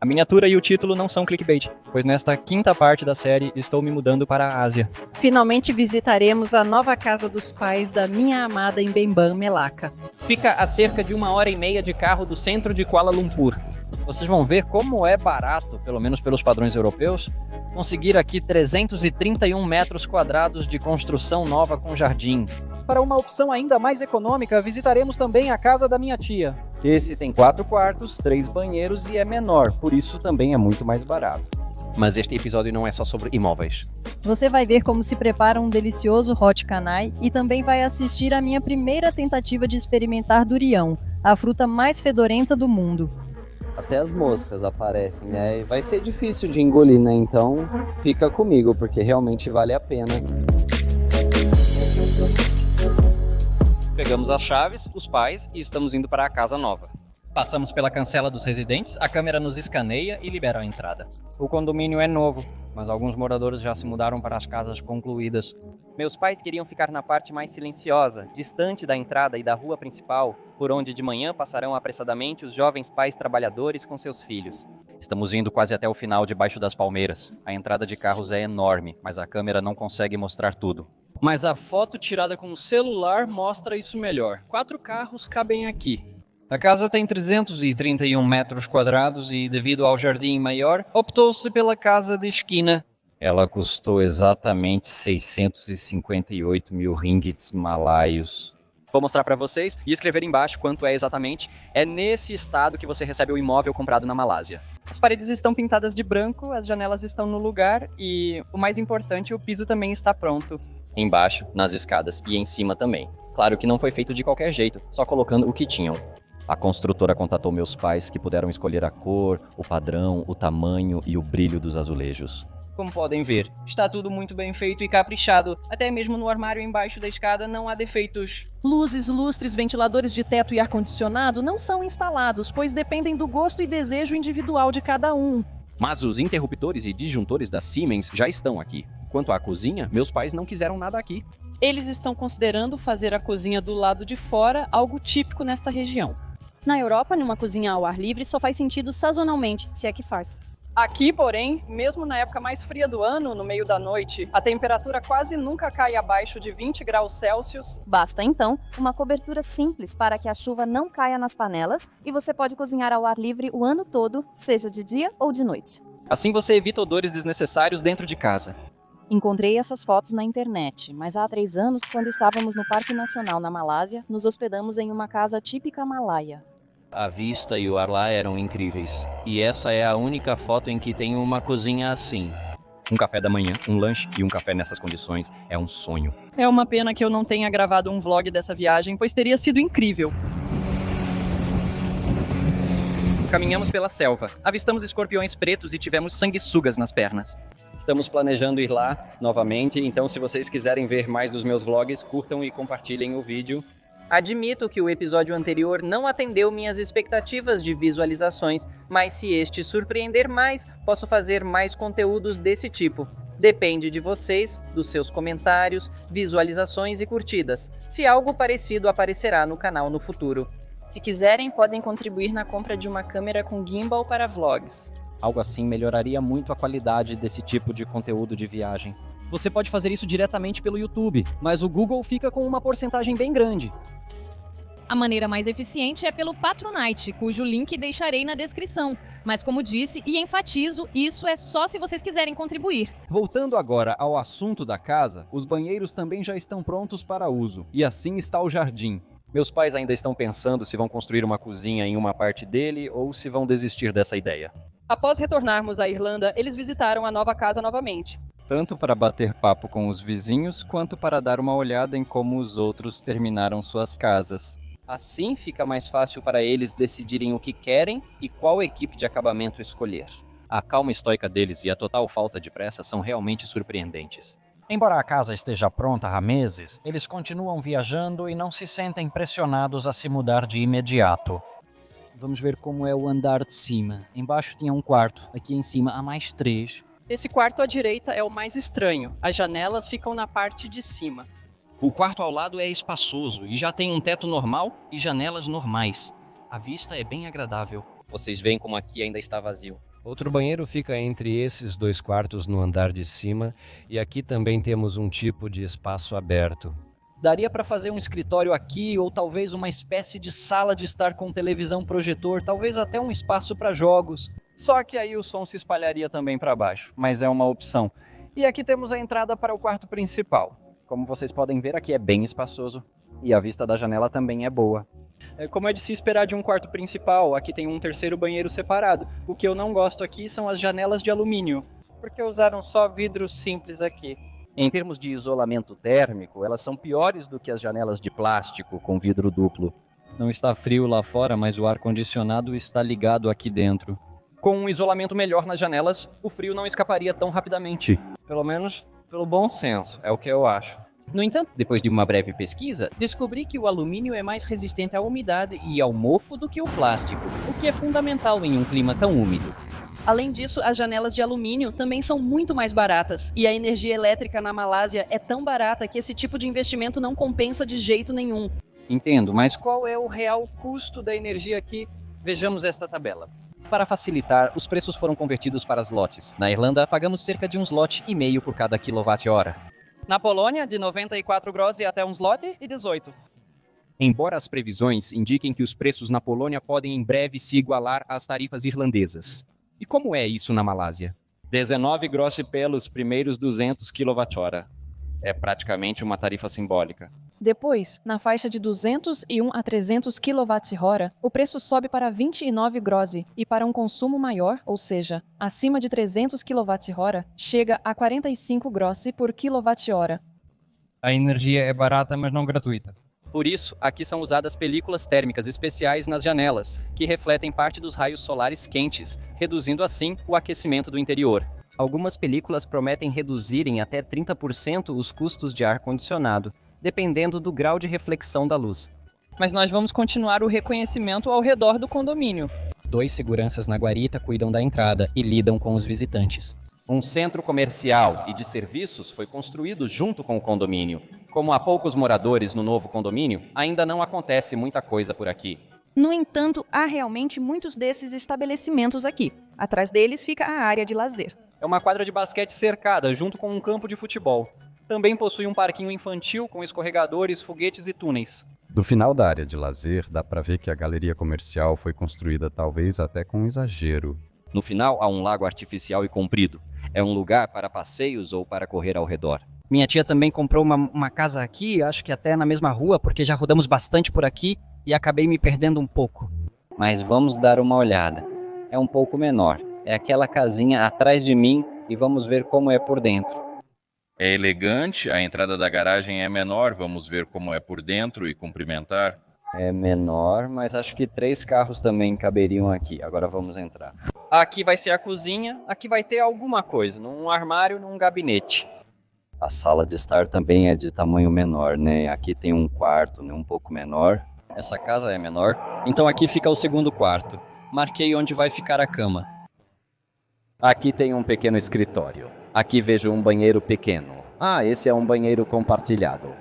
A miniatura e o título não são clickbait, pois nesta quinta parte da série estou me mudando para a Ásia. Finalmente visitaremos a nova casa dos pais da minha amada em Bemban, Melaka. Fica a cerca de 1h30 de carro do centro de Kuala Lumpur. Vocês vão ver como é barato, pelo menos pelos padrões europeus, conseguir aqui 331 metros quadrados de construção nova com jardim. Para uma opção ainda mais econômica, visitaremos também a casa da minha tia. Esse tem 4 quartos, 3 banheiros e é menor, por isso também é muito mais barato. Mas este episódio não é só sobre imóveis. Você vai ver como se prepara um delicioso hot canai e também vai assistir a minha primeira tentativa de experimentar durião, a fruta mais fedorenta do mundo. Até as moscas aparecem, né? E vai ser difícil de engolir, né? Então fica comigo, porque realmente vale a pena. Pegamos as chaves, os pais e estamos indo para a casa nova. Passamos pela cancela dos residentes, a câmera nos escaneia e libera a entrada. O condomínio é novo, mas alguns moradores já se mudaram para as casas concluídas. Meus pais queriam ficar na parte mais silenciosa, distante da entrada e da rua principal, por onde de manhã passarão apressadamente os jovens pais trabalhadores com seus filhos. Estamos indo quase até o final debaixo das palmeiras. A entrada de carros é enorme, mas a câmera não consegue mostrar tudo. Mas a foto tirada com o celular mostra isso melhor. 4 carros cabem aqui. A casa tem 331 metros quadrados e, devido ao jardim maior, optou-se pela casa de esquina. Ela custou exatamente 658 mil ringgits malaios. Vou mostrar para vocês e escrever embaixo quanto é exatamente. É nesse estado que você recebe o imóvel comprado na Malásia. As paredes estão pintadas de branco, as janelas estão no lugar e, o mais importante, o piso também está pronto. Embaixo, nas escadas e em cima também. Claro que não foi feito de qualquer jeito, só colocando o que tinham. A construtora contatou meus pais, que puderam escolher a cor, o padrão, o tamanho e o brilho dos azulejos. Como podem ver, está tudo muito bem feito e caprichado. Até mesmo no armário embaixo da escada não há defeitos. Luzes, lustres, ventiladores de teto e ar-condicionado não são instalados, pois dependem do gosto e desejo individual de cada um. Mas os interruptores e disjuntores da Siemens já estão aqui. Quanto à cozinha, meus pais não quiseram nada aqui. Eles estão considerando fazer a cozinha do lado de fora algo típico nesta região. Na Europa, numa cozinha ao ar livre, só faz sentido sazonalmente, se é que faz. Aqui, porém, mesmo na época mais fria do ano, no meio da noite, a temperatura quase nunca cai abaixo de 20 graus Celsius. Basta, então, uma cobertura simples para que a chuva não caia nas panelas e você pode cozinhar ao ar livre o ano todo, seja de dia ou de noite. Assim você evita odores desnecessários dentro de casa. Encontrei essas fotos na internet, mas há 3 anos, quando estávamos no Parque Nacional na Malásia, nos hospedamos em uma casa típica malaia. A vista e o ar lá eram incríveis. E essa é a única foto em que tem uma cozinha assim. Um café da manhã, um lanche e um café nessas condições é um sonho. É uma pena que eu não tenha gravado um vlog dessa viagem, pois teria sido incrível. Caminhamos pela selva, avistamos escorpiões pretos e tivemos sanguessugas nas pernas. Estamos planejando ir lá novamente, então se vocês quiserem ver mais dos meus vlogs, curtam e compartilhem o vídeo. Admito que o episódio anterior não atendeu minhas expectativas de visualizações, mas se este surpreender mais, posso fazer mais conteúdos desse tipo. Depende de vocês, dos seus comentários, visualizações e curtidas, se algo parecido aparecerá no canal no futuro. Se quiserem, podem contribuir na compra de uma câmera com gimbal para vlogs. Algo assim melhoraria muito a qualidade desse tipo de conteúdo de viagem. Você pode fazer isso diretamente pelo YouTube, mas o Google fica com uma porcentagem bem grande. A maneira mais eficiente é pelo Patronite, cujo link deixarei na descrição. Mas como disse e enfatizo, isso é só se vocês quiserem contribuir. Voltando agora ao assunto da casa, os banheiros também já estão prontos para uso, e assim está o jardim. Meus pais ainda estão pensando se vão construir uma cozinha em uma parte dele ou se vão desistir dessa ideia. Após retornarmos à Irlanda, eles visitaram a nova casa novamente. Tanto para bater papo com os vizinhos, quanto para dar uma olhada em como os outros terminaram suas casas. Assim fica mais fácil para eles decidirem o que querem e qual equipe de acabamento escolher. A calma estoica deles e a total falta de pressa são realmente surpreendentes. Embora a casa esteja pronta há meses, eles continuam viajando e não se sentem pressionados a se mudar de imediato. Vamos ver como é o andar de cima. Embaixo tinha um quarto, aqui em cima há mais 3. Esse quarto à direita é o mais estranho. As janelas ficam na parte de cima. O quarto ao lado é espaçoso e já tem um teto normal e janelas normais. A vista é bem agradável. Vocês veem como aqui ainda está vazio. Outro banheiro fica entre esses 2 quartos no andar de cima, e aqui também temos um tipo de espaço aberto. Daria para fazer um escritório aqui, ou talvez uma espécie de sala de estar com televisão projetor, talvez até um espaço para jogos. Só que aí o som se espalharia também para baixo, mas é uma opção. E aqui temos a entrada para o quarto principal. Como vocês podem ver, aqui é bem espaçoso e a vista da janela também é boa. Como é de se esperar de um quarto principal, aqui tem um terceiro banheiro separado. O que eu não gosto aqui são as janelas de alumínio, porque usaram só vidros simples aqui. Em termos de isolamento térmico, elas são piores do que as janelas de plástico com vidro duplo. Não está frio lá fora, mas o ar-condicionado está ligado aqui dentro. Com um isolamento melhor nas janelas, o frio não escaparia tão rapidamente. Pelo menos pelo bom senso, é o que eu acho. No entanto, depois de uma breve pesquisa, descobri que o alumínio é mais resistente à umidade e ao mofo do que o plástico, o que é fundamental em um clima tão úmido. Além disso, as janelas de alumínio também são muito mais baratas, e a energia elétrica na Malásia é tão barata que esse tipo de investimento não compensa de jeito nenhum. Entendo, mas qual é o real custo da energia aqui? Vejamos esta tabela. Para facilitar, os preços foram convertidos para slots. Na Irlanda, pagamos cerca de 1,5 zloty por cada quilowatt-hora. Na Polônia, de 94 groszy até 1 zloty e 18. Embora as previsões indiquem que os preços na Polônia podem em breve se igualar às tarifas irlandesas. E como é isso na Malásia? 19 groszy pelos primeiros 200 kWh. É praticamente uma tarifa simbólica. Depois, na faixa de 201 a 300 kWh, o preço sobe para 29 groszy e para um consumo maior, ou seja, acima de 300 kWh, chega a 45 groszy por kWh. A energia é barata, mas não gratuita. Por isso, aqui são usadas películas térmicas especiais nas janelas, que refletem parte dos raios solares quentes, reduzindo assim o aquecimento do interior. Algumas películas prometem reduzir em até 30% os custos de ar-condicionado, dependendo do grau de reflexão da luz. Mas nós vamos continuar o reconhecimento ao redor do condomínio. 2 seguranças na guarita cuidam da entrada e lidam com os visitantes. Um centro comercial e de serviços foi construído junto com o condomínio. Como há poucos moradores no novo condomínio, ainda não acontece muita coisa por aqui. No entanto, há realmente muitos desses estabelecimentos aqui. Atrás deles fica a área de lazer. É uma quadra de basquete cercada, junto com um campo de futebol. Também possui um parquinho infantil com escorregadores, foguetes e túneis. Do final da área de lazer, dá pra ver que a galeria comercial foi construída talvez até com exagero. No final, há um lago artificial e comprido. É um lugar para passeios ou para correr ao redor. Minha tia também comprou uma casa aqui, acho que até na mesma rua, porque já rodamos bastante por aqui e acabei me perdendo um pouco. Mas vamos dar uma olhada. É um pouco menor. É aquela casinha atrás de mim e vamos ver como é por dentro. É elegante, a entrada da garagem é menor, vamos ver como é por dentro e cumprimentar. É menor, mas acho que 3 carros também caberiam aqui. Agora vamos entrar. Aqui vai ser a cozinha, aqui vai ter alguma coisa, num armário, num gabinete. A sala de estar também é de tamanho menor, né? Aqui tem um quarto, né? Um pouco menor. Essa casa é menor, então aqui fica o segundo quarto. Marquei onde vai ficar a cama. Aqui tem um pequeno escritório. Aqui vejo um banheiro pequeno. Ah, esse é um banheiro compartilhado.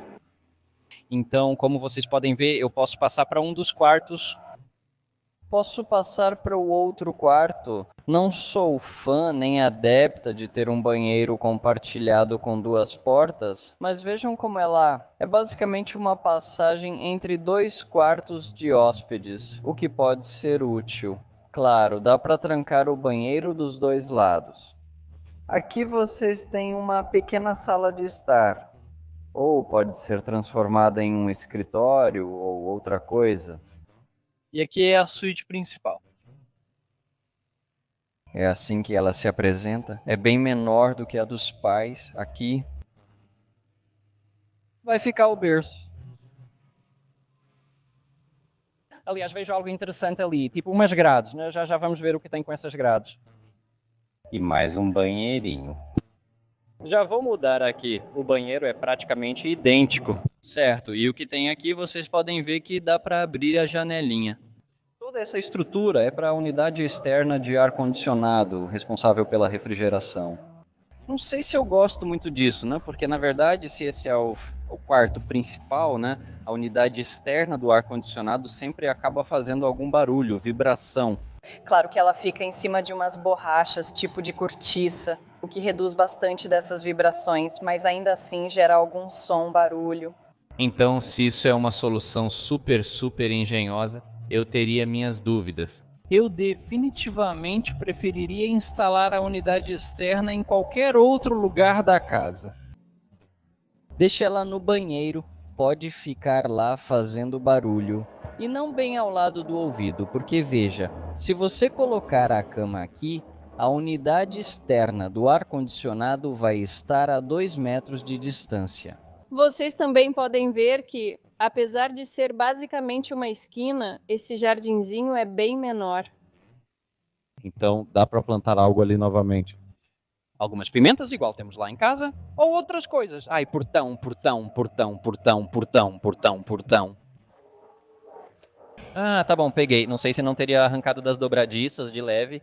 Então, como vocês podem ver, eu posso passar para um dos quartos. Posso passar para o outro quarto. Não sou fã nem adepta de ter um banheiro compartilhado com 2 portas, mas vejam como é lá. É basicamente uma passagem entre 2 quartos de hóspedes, o que pode ser útil. Claro, dá para trancar o banheiro dos 2 lados. Aqui vocês têm uma pequena sala de estar. Ou pode ser transformada em um escritório ou outra coisa. E aqui é a suíte principal. É assim que ela se apresenta. É bem menor do que a dos pais. Aqui vai ficar o berço. Aliás, vejo algo interessante ali, tipo umas grades, né? Já vamos ver o que tem com essas grades. E mais um banheirinho. Já vou mudar aqui. O banheiro é praticamente idêntico. Certo, e o que tem aqui vocês podem ver que dá para abrir a janelinha. Toda essa estrutura é para a unidade externa de ar-condicionado, responsável pela refrigeração. Não sei se eu gosto muito disso, né? Porque na verdade, se esse é o quarto principal, né? A unidade externa do ar-condicionado sempre acaba fazendo algum barulho, vibração. Claro que ela fica em cima de umas borrachas, tipo de cortiça, o que reduz bastante dessas vibrações, mas ainda assim gera algum som, barulho. Então, se isso é uma solução super engenhosa, eu teria minhas dúvidas. Eu definitivamente preferiria instalar a unidade externa em qualquer outro lugar da casa. Deixa ela no banheiro, pode ficar lá fazendo barulho. E não bem ao lado do ouvido, porque veja, se você colocar a cama aqui, a unidade externa do ar-condicionado vai estar a 2 metros de distância. Vocês também podem ver que, apesar de ser basicamente uma esquina, esse jardinzinho é bem menor. Então dá para plantar algo ali novamente. Algumas pimentas, igual temos lá em casa, ou outras coisas. Ai, portão. Ah, tá bom, peguei. Não sei se não teria arrancado das dobradiças de leve,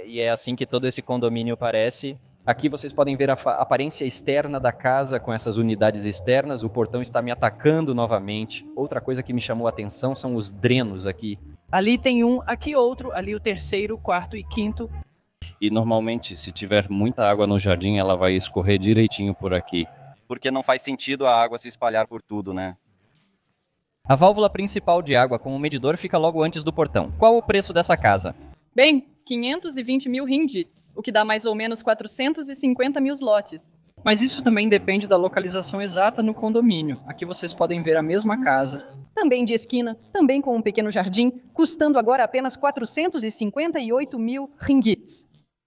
e é assim que todo esse condomínio parece. Aqui vocês podem ver a aparência externa da casa com essas unidades externas. O portão está me atacando novamente. Outra coisa que me chamou a atenção são os drenos aqui. Ali tem um, aqui outro, ali o terceiro, quarto e quinto. E normalmente, se tiver muita água no jardim, ela vai escorrer direitinho por aqui. Porque não faz sentido a água se espalhar por tudo, né? A válvula principal de água com o medidor fica logo antes do portão. Qual o preço dessa casa? Bem, 520 mil ringgits, o que dá mais ou menos 450 mil zlotys. Mas isso também depende da localização exata no condomínio. Aqui vocês podem ver a mesma casa. Também de esquina, também com um pequeno jardim, custando agora apenas 458 mil ringgits.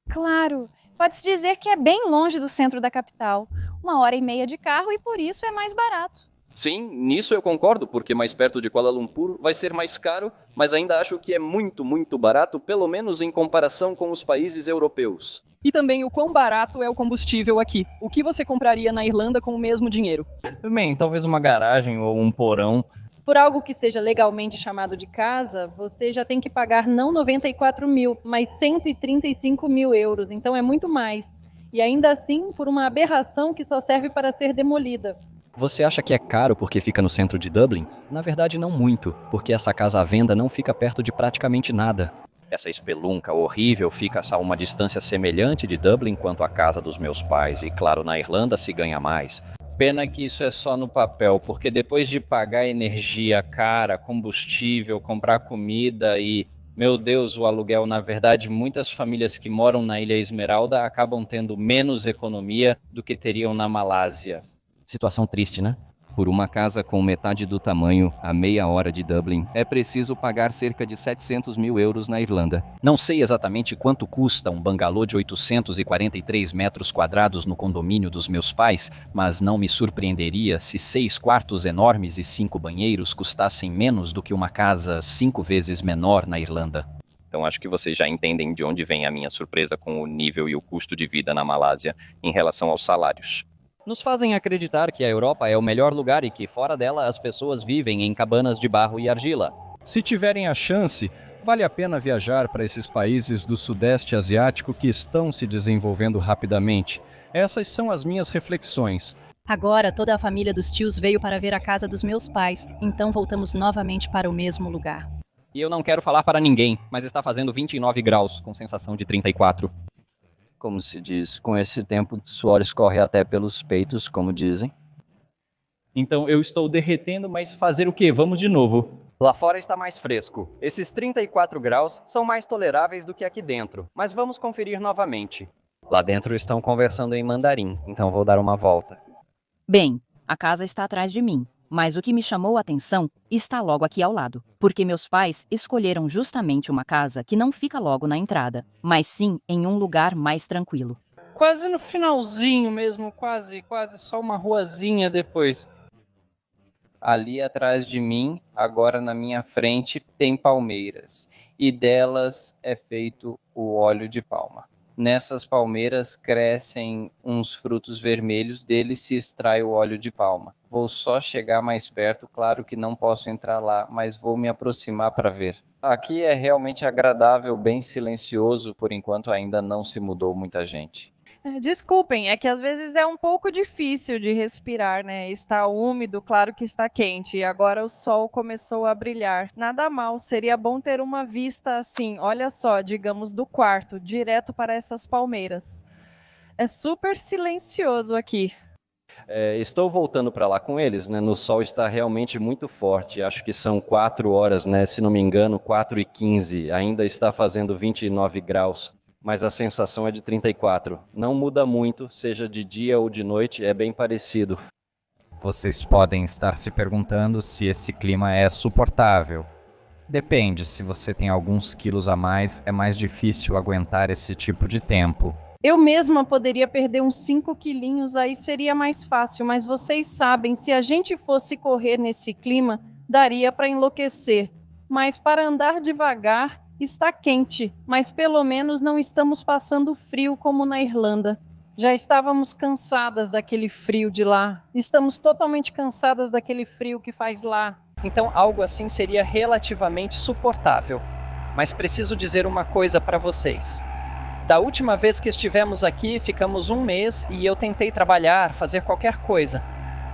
Claro, pode-se dizer que é bem longe do centro da capital. 1h30 de carro e por isso é mais barato. Sim, nisso eu concordo, porque mais perto de Kuala Lumpur vai ser mais caro, mas ainda acho que é muito barato, pelo menos em comparação com os países europeus. E também o quão barato é o combustível aqui. O que você compraria na Irlanda com o mesmo dinheiro? Bem, talvez uma garagem ou um porão. Por algo que seja legalmente chamado de casa, você já tem que pagar não 94 mil, mas 135 mil euros, então é muito mais. E ainda assim, por uma aberração que só serve para ser demolida. Você acha que é caro porque fica no centro de Dublin? Na verdade, não muito, porque essa casa à venda não fica perto de praticamente nada. Essa espelunca horrível fica a uma distância semelhante de Dublin quanto a casa dos meus pais, e claro, na Irlanda se ganha mais. Pena que isso é só no papel, porque depois de pagar energia cara, combustível, comprar comida e, meu Deus, o aluguel, na verdade, muitas famílias que moram na Ilha Esmeralda acabam tendo menos economia do que teriam na Malásia. Situação triste, né? Por uma casa com metade do tamanho, a meia hora de Dublin, é preciso pagar cerca de 700 mil euros na Irlanda. Não sei exatamente quanto custa um bangalô de 843 metros quadrados no condomínio dos meus pais, mas não me surpreenderia se 6 quartos enormes e 5 banheiros custassem menos do que uma casa 5 vezes menor na Irlanda. Então acho que vocês já entendem de onde vem a minha surpresa com o nível e o custo de vida na Malásia em relação aos salários. Nos fazem acreditar que a Europa é o melhor lugar e que fora dela as pessoas vivem em cabanas de barro e argila. Se tiverem a chance, vale a pena viajar para esses países do Sudeste Asiático que estão se desenvolvendo rapidamente. Essas são as minhas reflexões. Agora toda a família dos tios veio para ver a casa dos meus pais, então voltamos novamente para o mesmo lugar. E eu não quero falar para ninguém, mas está fazendo 29 graus, com sensação de 34. Como se diz, com esse tempo o suor escorre até pelos peitos, como dizem. Então eu estou derretendo, mas fazer o quê? Vamos de novo. Lá fora está mais fresco. Esses 34 graus são mais toleráveis do que aqui dentro, mas vamos conferir novamente. Lá dentro estão conversando em mandarim, então vou dar uma volta. Bem, a casa está atrás de mim. Mas o que me chamou a atenção está logo aqui ao lado, porque meus pais escolheram justamente uma casa que não fica logo na entrada, mas sim em um lugar mais tranquilo. Quase no finalzinho mesmo, quase só uma ruazinha depois. Ali atrás de mim, agora na minha frente, tem palmeiras, e delas é feito o óleo de palma. Nessas palmeiras crescem uns frutos vermelhos, deles se extrai o óleo de palma. Vou só chegar mais perto, claro que não posso entrar lá, mas vou me aproximar para ver. Aqui é realmente agradável, bem silencioso, por enquanto ainda não se mudou muita gente. Desculpem, é que às vezes é um pouco difícil de respirar, né? Está úmido, claro que está quente, e agora o sol começou a brilhar. Nada mal, seria bom ter uma vista assim, olha só, digamos, do quarto, direto para essas palmeiras. É super silencioso aqui. Estou voltando para lá com eles, né? No sol está realmente muito forte, acho que são 4 horas, né? Se não me engano, 4h15, ainda está fazendo 29 graus. Mas a sensação é de 34. Não muda muito, seja de dia ou de noite, é bem parecido. Vocês podem estar se perguntando se esse clima é suportável. Depende, se você tem alguns quilos a mais, é mais difícil aguentar esse tipo de tempo. Eu mesma poderia perder uns 5 quilinhos, aí seria mais fácil, mas vocês sabem, se a gente fosse correr nesse clima, daria para enlouquecer. Mas para andar devagar, está quente, mas pelo menos não estamos passando frio como na Irlanda. Já estávamos cansadas daquele frio de lá. Estamos totalmente cansadas daquele frio que faz lá. Então algo assim seria relativamente suportável. Mas preciso dizer uma coisa para vocês. Da última vez que estivemos aqui, ficamos 1 mês e eu tentei trabalhar, fazer qualquer coisa.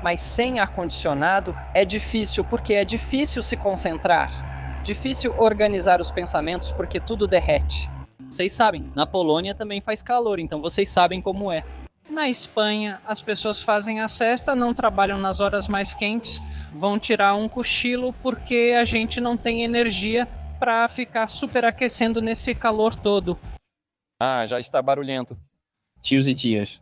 Mas sem ar-condicionado é difícil, porque é difícil se concentrar. Difícil organizar os pensamentos porque tudo derrete. Vocês sabem, na Polônia também faz calor, então vocês sabem como é. Na Espanha, as pessoas fazem a siesta, não trabalham nas horas mais quentes, vão tirar um cochilo porque a gente não tem energia para ficar superaquecendo nesse calor todo. Já está barulhento. Tios e tias.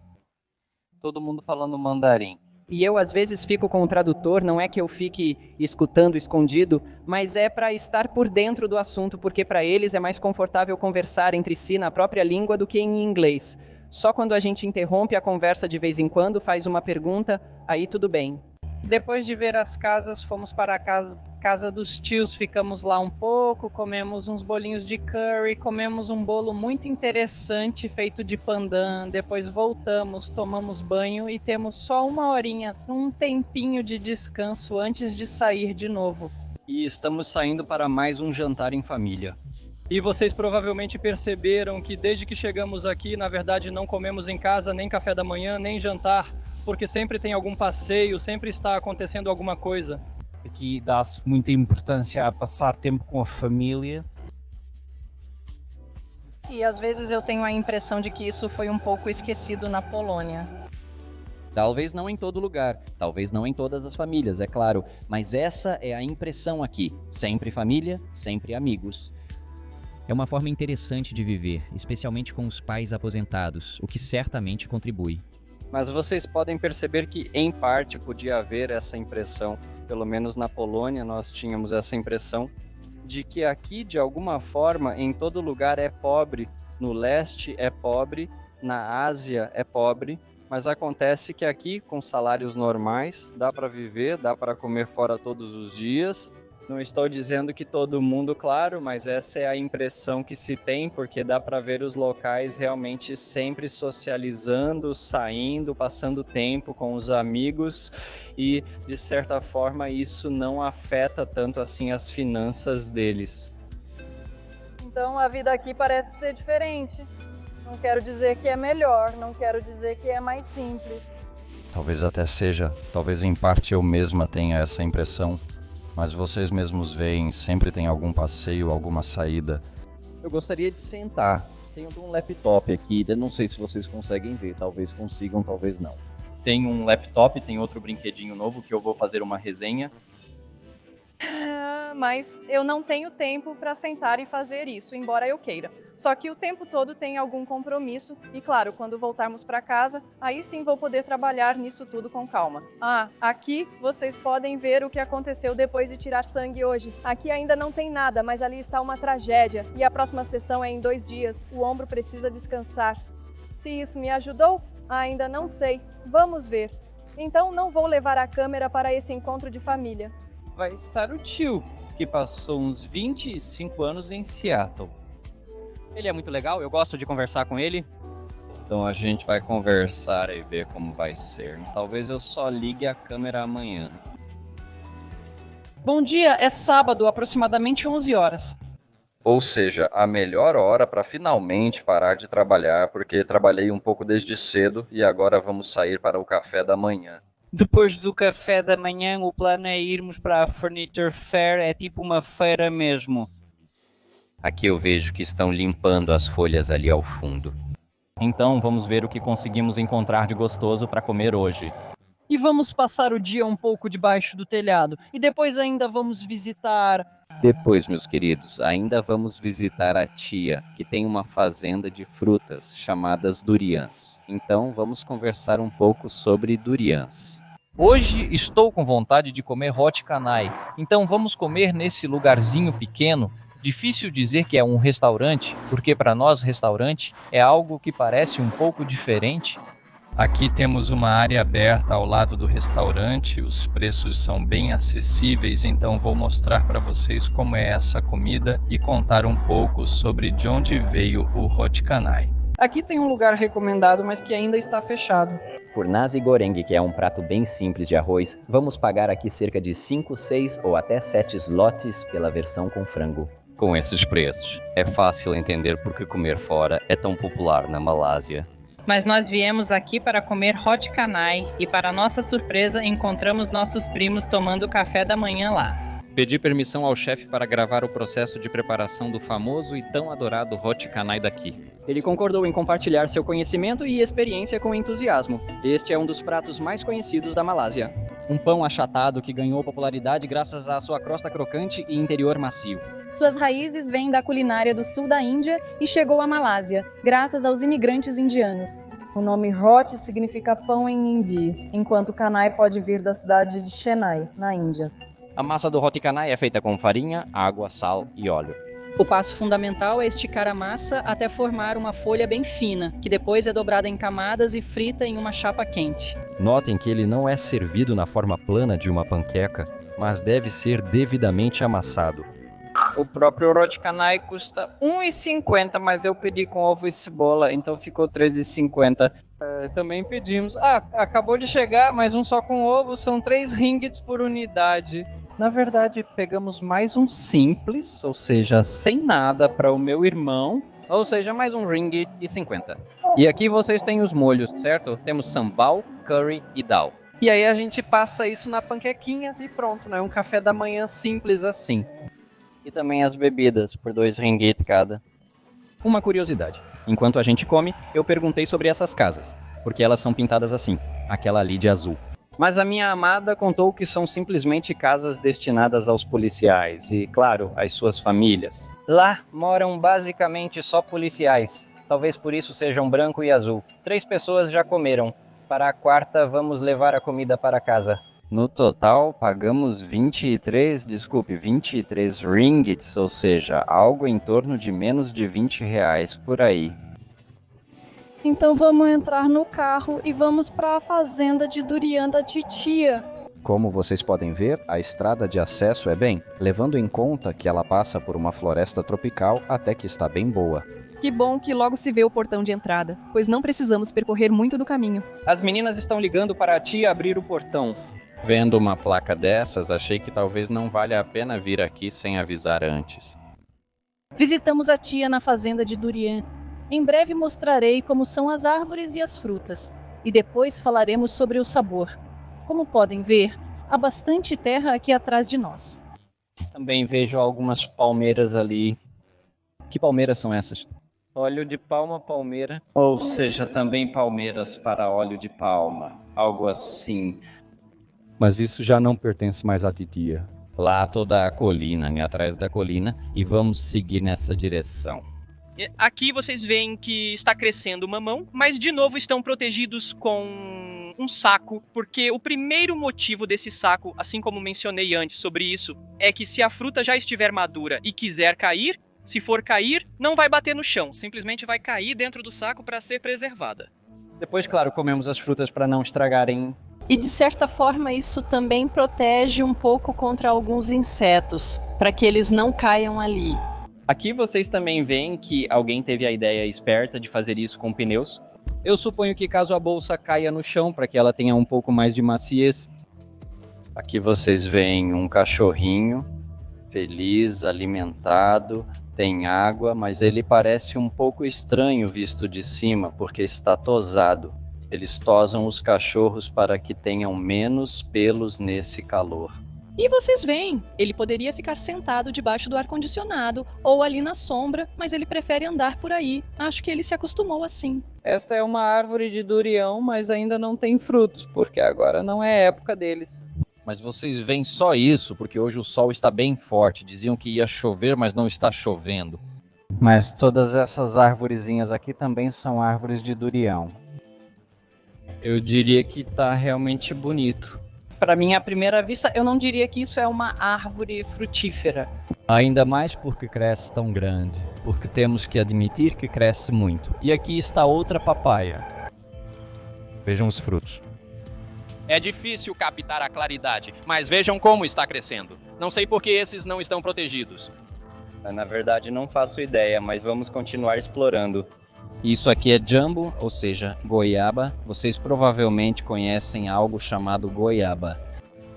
Todo mundo falando mandarim. E eu às vezes fico com o tradutor, não é que eu fique escutando escondido, mas é para estar por dentro do assunto, porque para eles é mais confortável conversar entre si na própria língua do que em inglês. Só quando a gente interrompe a conversa de vez em quando, faz uma pergunta, aí tudo bem. Depois de ver as casas, fomos para a casa dos tios, ficamos lá um pouco, comemos uns bolinhos de curry, comemos um bolo muito interessante feito de pandan, depois voltamos, tomamos banho e temos só 1 horinha, um tempinho de descanso antes de sair de novo. E estamos saindo para mais um jantar em família. E vocês provavelmente perceberam que desde que chegamos aqui, na verdade não comemos em casa nem café da manhã, nem jantar, porque sempre tem algum passeio, sempre está acontecendo alguma coisa. Aqui dá-se muita importância a passar tempo com a família. E às vezes eu tenho a impressão de que isso foi um pouco esquecido na Polônia. Talvez não em todo lugar, talvez não em todas as famílias, é claro, mas essa é a impressão aqui. Sempre família, sempre amigos. É uma forma interessante de viver, especialmente com os pais aposentados, o que certamente contribui. Mas vocês podem perceber que, em parte, podia haver essa impressão, pelo menos na Polônia nós tínhamos essa impressão, de que aqui, de alguma forma, em todo lugar é pobre, no leste é pobre, na Ásia é pobre, mas acontece que aqui, com salários normais, dá para viver, dá para comer fora todos os dias. Não estou dizendo que todo mundo, claro, mas essa é a impressão que se tem, porque dá para ver os locais realmente sempre socializando, saindo, passando tempo com os amigos e, de certa forma, isso não afeta tanto assim as finanças deles. Então a vida aqui parece ser diferente. Não quero dizer que é melhor, não quero dizer que é mais simples. Talvez até seja, talvez em parte eu mesma tenha essa impressão. Mas vocês mesmos veem, sempre tem algum passeio, alguma saída. Eu gostaria de sentar. Tenho um laptop aqui, eu não sei se vocês conseguem ver, talvez consigam, talvez não. Tem um laptop, tem outro brinquedinho novo que eu vou fazer uma resenha. Mas eu não tenho tempo para sentar e fazer isso, embora eu queira. Só que o tempo todo tem algum compromisso e, claro, quando voltarmos para casa, aí sim vou poder trabalhar nisso tudo com calma. Aqui vocês podem ver o que aconteceu depois de tirar sangue hoje. Aqui ainda não tem nada, mas ali está uma tragédia e a próxima sessão é em 2 dias. O ombro precisa descansar. Se isso me ajudou? Ainda não sei. Vamos ver. Então não vou levar a câmera para esse encontro de família. Vai estar o tio, que passou uns 25 anos em Seattle. Ele é muito legal, eu gosto de conversar com ele. Então a gente vai conversar e ver como vai ser. Talvez eu só ligue a câmera amanhã. Bom dia, é sábado, aproximadamente 11 horas. Ou seja, a melhor hora para finalmente parar de trabalhar, porque trabalhei um pouco desde cedo e agora vamos sair para o café da manhã. Depois do café da manhã, o plano é irmos para a Furniture Fair, é tipo uma feira mesmo. Aqui eu vejo que estão limpando as folhas ali ao fundo. Então vamos ver o que conseguimos encontrar de gostoso para comer hoje. E vamos passar o dia um pouco debaixo do telhado. E depois ainda vamos visitar... Depois, meus queridos, ainda vamos visitar a tia, que tem uma fazenda de frutas chamadas durians. Então vamos conversar um pouco sobre durians. Hoje estou com vontade de comer hot canai, então vamos comer nesse lugarzinho pequeno. Difícil dizer que é um restaurante, porque para nós restaurante é algo que parece um pouco diferente. Aqui temos uma área aberta ao lado do restaurante, os preços são bem acessíveis, então vou mostrar para vocês como é essa comida e contar um pouco sobre de onde veio o hot canai. Aqui tem um lugar recomendado, mas que ainda está fechado. Por nasi goreng, que é um prato bem simples de arroz, vamos pagar aqui cerca de 5, 6 ou até 7 zlotys pela versão com frango. Com esses preços, é fácil entender por que comer fora é tão popular na Malásia. Mas nós viemos aqui para comer hot canai e, para nossa surpresa, encontramos nossos primos tomando café da manhã lá. Pedi permissão ao chefe para gravar o processo de preparação do famoso e tão adorado hot canai daqui. Ele concordou em compartilhar seu conhecimento e experiência com entusiasmo. Este é um dos pratos mais conhecidos da Malásia. Um pão achatado que ganhou popularidade graças à sua crosta crocante e interior macio. Suas raízes vêm da culinária do sul da Índia e chegou à Malásia, graças aos imigrantes indianos. O nome hot significa pão em hindi, enquanto canai pode vir da cidade de Chennai, na Índia. A massa do hot canai é feita com farinha, água, sal e óleo. O passo fundamental é esticar a massa até formar uma folha bem fina, que depois é dobrada em camadas e frita em uma chapa quente. Notem que ele não é servido na forma plana de uma panqueca, mas deve ser devidamente amassado. O próprio hot canai custa R$1,50, mas eu pedi com ovo e cebola, então ficou R$3,50. Também pedimos. Acabou de chegar, mas um só com ovo, são 3 ringgits por unidade. Na verdade, pegamos mais um simples, ou seja, sem nada, para o meu irmão. Ou seja, mais um ringgit e 50. E aqui vocês têm os molhos, certo? Temos sambal, curry e dal. E aí a gente passa isso na panquequinhas e pronto, né? Um café da manhã simples assim. E também as bebidas, por 2 ringgit cada. Uma curiosidade. Enquanto a gente come, eu perguntei sobre essas casas, porque elas são pintadas assim, aquela ali de azul. Mas a minha amada contou que são simplesmente casas destinadas aos policiais e, claro, às suas famílias. Lá moram basicamente só policiais. Talvez por isso sejam branco e azul. 3 pessoas já comeram. Para a 4ª, vamos levar a comida para casa. No total, pagamos 23 ringgits, ou seja, algo em torno de menos de R$20 por aí. Então vamos entrar no carro e vamos para a fazenda de durian da titia. Como vocês podem ver, a estrada de acesso é bem, levando em conta que ela passa por uma floresta tropical até que está bem boa. Que bom que logo se vê o portão de entrada, pois não precisamos percorrer muito do caminho. As meninas estão ligando para a tia abrir o portão. Vendo uma placa dessas, achei que talvez não valha a pena vir aqui sem avisar antes. Visitamos a tia na fazenda de durian. Em breve mostrarei como são as árvores e as frutas, e depois falaremos sobre o sabor. Como podem ver, há bastante terra aqui atrás de nós. Também vejo algumas palmeiras ali. Que palmeiras são essas? Óleo de palma, palmeira. Ou seja, também palmeiras para óleo de palma. Algo assim. Mas isso já não pertence mais à titia. Lá toda a colina, né? Atrás da colina, e vamos seguir nessa direção. Aqui vocês veem que está crescendo mamão, mas de novo estão protegidos com um saco, porque o primeiro motivo desse saco, assim como mencionei antes sobre isso, é que se a fruta já estiver madura e quiser cair, se for cair, não vai bater no chão, simplesmente vai cair dentro do saco para ser preservada. Depois, claro, comemos as frutas para não estragarem. E de certa forma isso também protege um pouco contra alguns insetos, para que eles não caiam ali. Aqui vocês também veem que alguém teve a ideia esperta de fazer isso com pneus. Eu suponho que caso a bolsa caia no chão, para que ela tenha um pouco mais de maciez. Aqui vocês veem um cachorrinho feliz, alimentado, tem água, mas ele parece um pouco estranho visto de cima, porque está tosado. Eles tosam os cachorros para que tenham menos pelos nesse calor. E vocês veem, ele poderia ficar sentado debaixo do ar-condicionado ou ali na sombra, mas ele prefere andar por aí. Acho que ele se acostumou assim. Esta é uma árvore de durião, mas ainda não tem frutos, porque agora não é época deles. Mas vocês veem só isso, porque hoje o sol está bem forte. Diziam que ia chover, mas não está chovendo. Mas todas essas arvorezinhas aqui também são árvores de durião. Eu diria que tá realmente bonito. Para mim, à primeira vista, eu não diria que isso é uma árvore frutífera. Ainda mais porque cresce tão grande. Porque temos que admitir que cresce muito. E aqui está outra papaya. Vejam os frutos. É difícil captar a claridade, mas vejam como está crescendo. Não sei por que esses não estão protegidos. Na verdade, não faço ideia, mas vamos continuar explorando. Isso aqui é jambo, ou seja, goiaba. Vocês provavelmente conhecem algo chamado goiaba.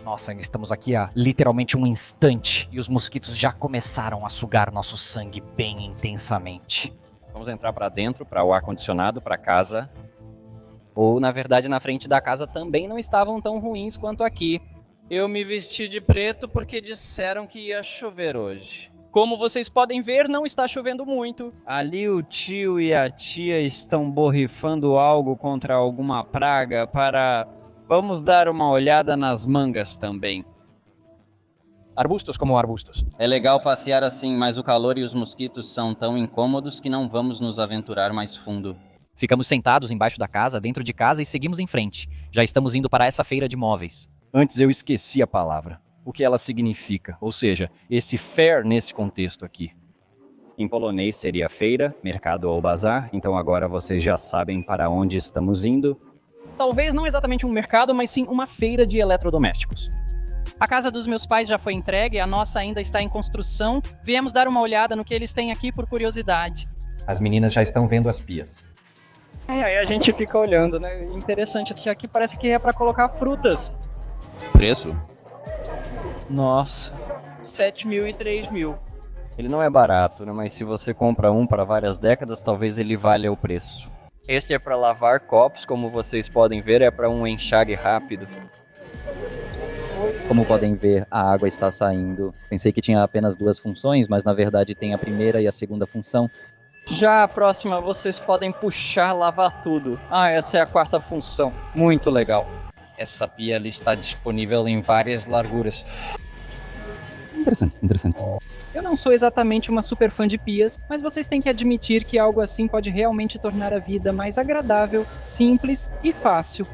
Nossa, estamos aqui há literalmente um instante e os mosquitos já começaram a sugar nosso sangue bem intensamente. Vamos entrar para dentro, para o ar-condicionado, para casa. Ou, na verdade, na frente da casa também não estavam tão ruins quanto aqui. Eu me vesti de preto porque disseram que ia chover hoje. Como vocês podem ver, não está chovendo muito. Ali o tio e a tia estão borrifando algo contra alguma praga para... Vamos dar uma olhada nas mangas também. Arbustos como arbustos. É legal passear assim, mas o calor e os mosquitos são tão incômodos que não vamos nos aventurar mais fundo. Ficamos sentados embaixo da casa, dentro de casa e seguimos em frente. Já estamos indo para essa feira de móveis. Antes eu esqueci a palavra. O que ela significa, ou seja, esse fair nesse contexto aqui. Em polonês seria feira, mercado ou bazar, então agora vocês já sabem para onde estamos indo. Talvez não exatamente um mercado, mas sim uma feira de eletrodomésticos. A casa dos meus pais já foi entregue, a nossa ainda está em construção. Viemos dar uma olhada no que eles têm aqui por curiosidade. As meninas já estão vendo as pias. Aí a gente fica olhando, né? Interessante, que aqui parece que é para colocar frutas. Preço? Nossa, 7.000 e 3.000. Ele não é barato, né? Mas se você compra um para várias décadas, talvez ele valha o preço. Este é para lavar copos, como vocês podem ver, é para um enxágue rápido. Como podem ver, a água está saindo. Pensei que tinha apenas duas funções, mas na verdade tem a primeira e a segunda função. Já a próxima, vocês podem puxar, lavar tudo. Ah, essa é a quarta função. Muito legal. Essa pia ali está disponível em várias larguras. Interessante. Eu não sou exatamente uma super fã de pias, mas vocês têm que admitir que algo assim pode realmente tornar a vida mais agradável, simples e fácil.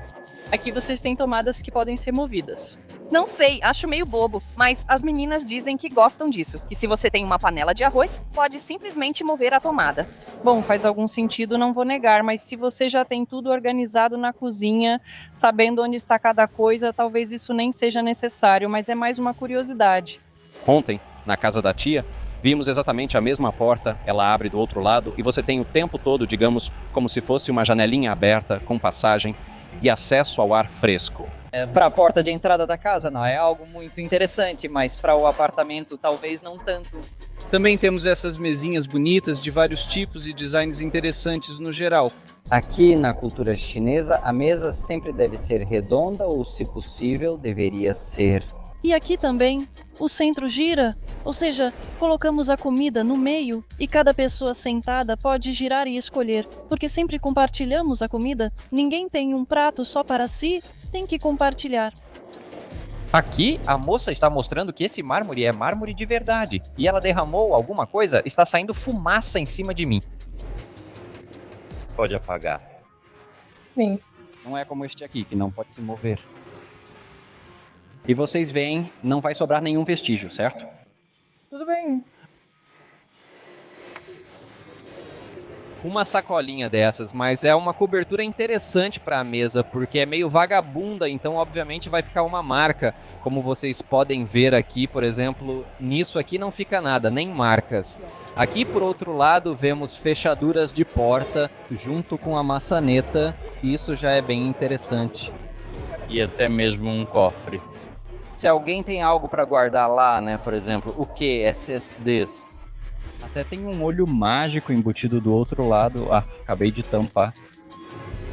Aqui vocês têm tomadas que podem ser movidas. Não sei, acho meio bobo, mas as meninas dizem que gostam disso, que se você tem uma panela de arroz, pode simplesmente mover a tomada. Bom, faz algum sentido, não vou negar, mas se você já tem tudo organizado na cozinha, sabendo onde está cada coisa, talvez isso nem seja necessário, mas é mais uma curiosidade. Ontem, na casa da tia, vimos exatamente a mesma porta, ela abre do outro lado e você tem o tempo todo, digamos, como se fosse uma janelinha aberta com passagem e acesso ao ar fresco. Para a porta de entrada da casa, não é algo muito interessante, mas para o apartamento talvez não tanto. Também temos essas mesinhas bonitas de vários tipos e designs interessantes no geral. Aqui na cultura chinesa, a mesa sempre deve ser redonda ou, se possível, deveria ser... E aqui também, o centro gira, ou seja, colocamos a comida no meio e cada pessoa sentada pode girar e escolher, porque sempre compartilhamos a comida, ninguém tem um prato só para si, tem que compartilhar. Aqui, a moça está mostrando que esse mármore é mármore de verdade, e ela derramou alguma coisa, está saindo fumaça em cima de mim. Pode apagar. Sim. Não é como este aqui, que não pode se mover. E vocês veem, não vai sobrar nenhum vestígio, certo? Tudo bem. Uma sacolinha dessas, mas é uma cobertura interessante para a mesa, porque é meio vagabunda, então obviamente vai ficar uma marca. Como vocês podem ver aqui, por exemplo, nisso aqui não fica nada, nem marcas. Aqui, por outro lado, vemos fechaduras de porta junto com a maçaneta, e isso já é bem interessante. E até mesmo um cofre. Se alguém tem algo para guardar lá, né, por exemplo, o que? SSDs. Até tem um olho mágico embutido do outro lado. Ah, acabei de tampar.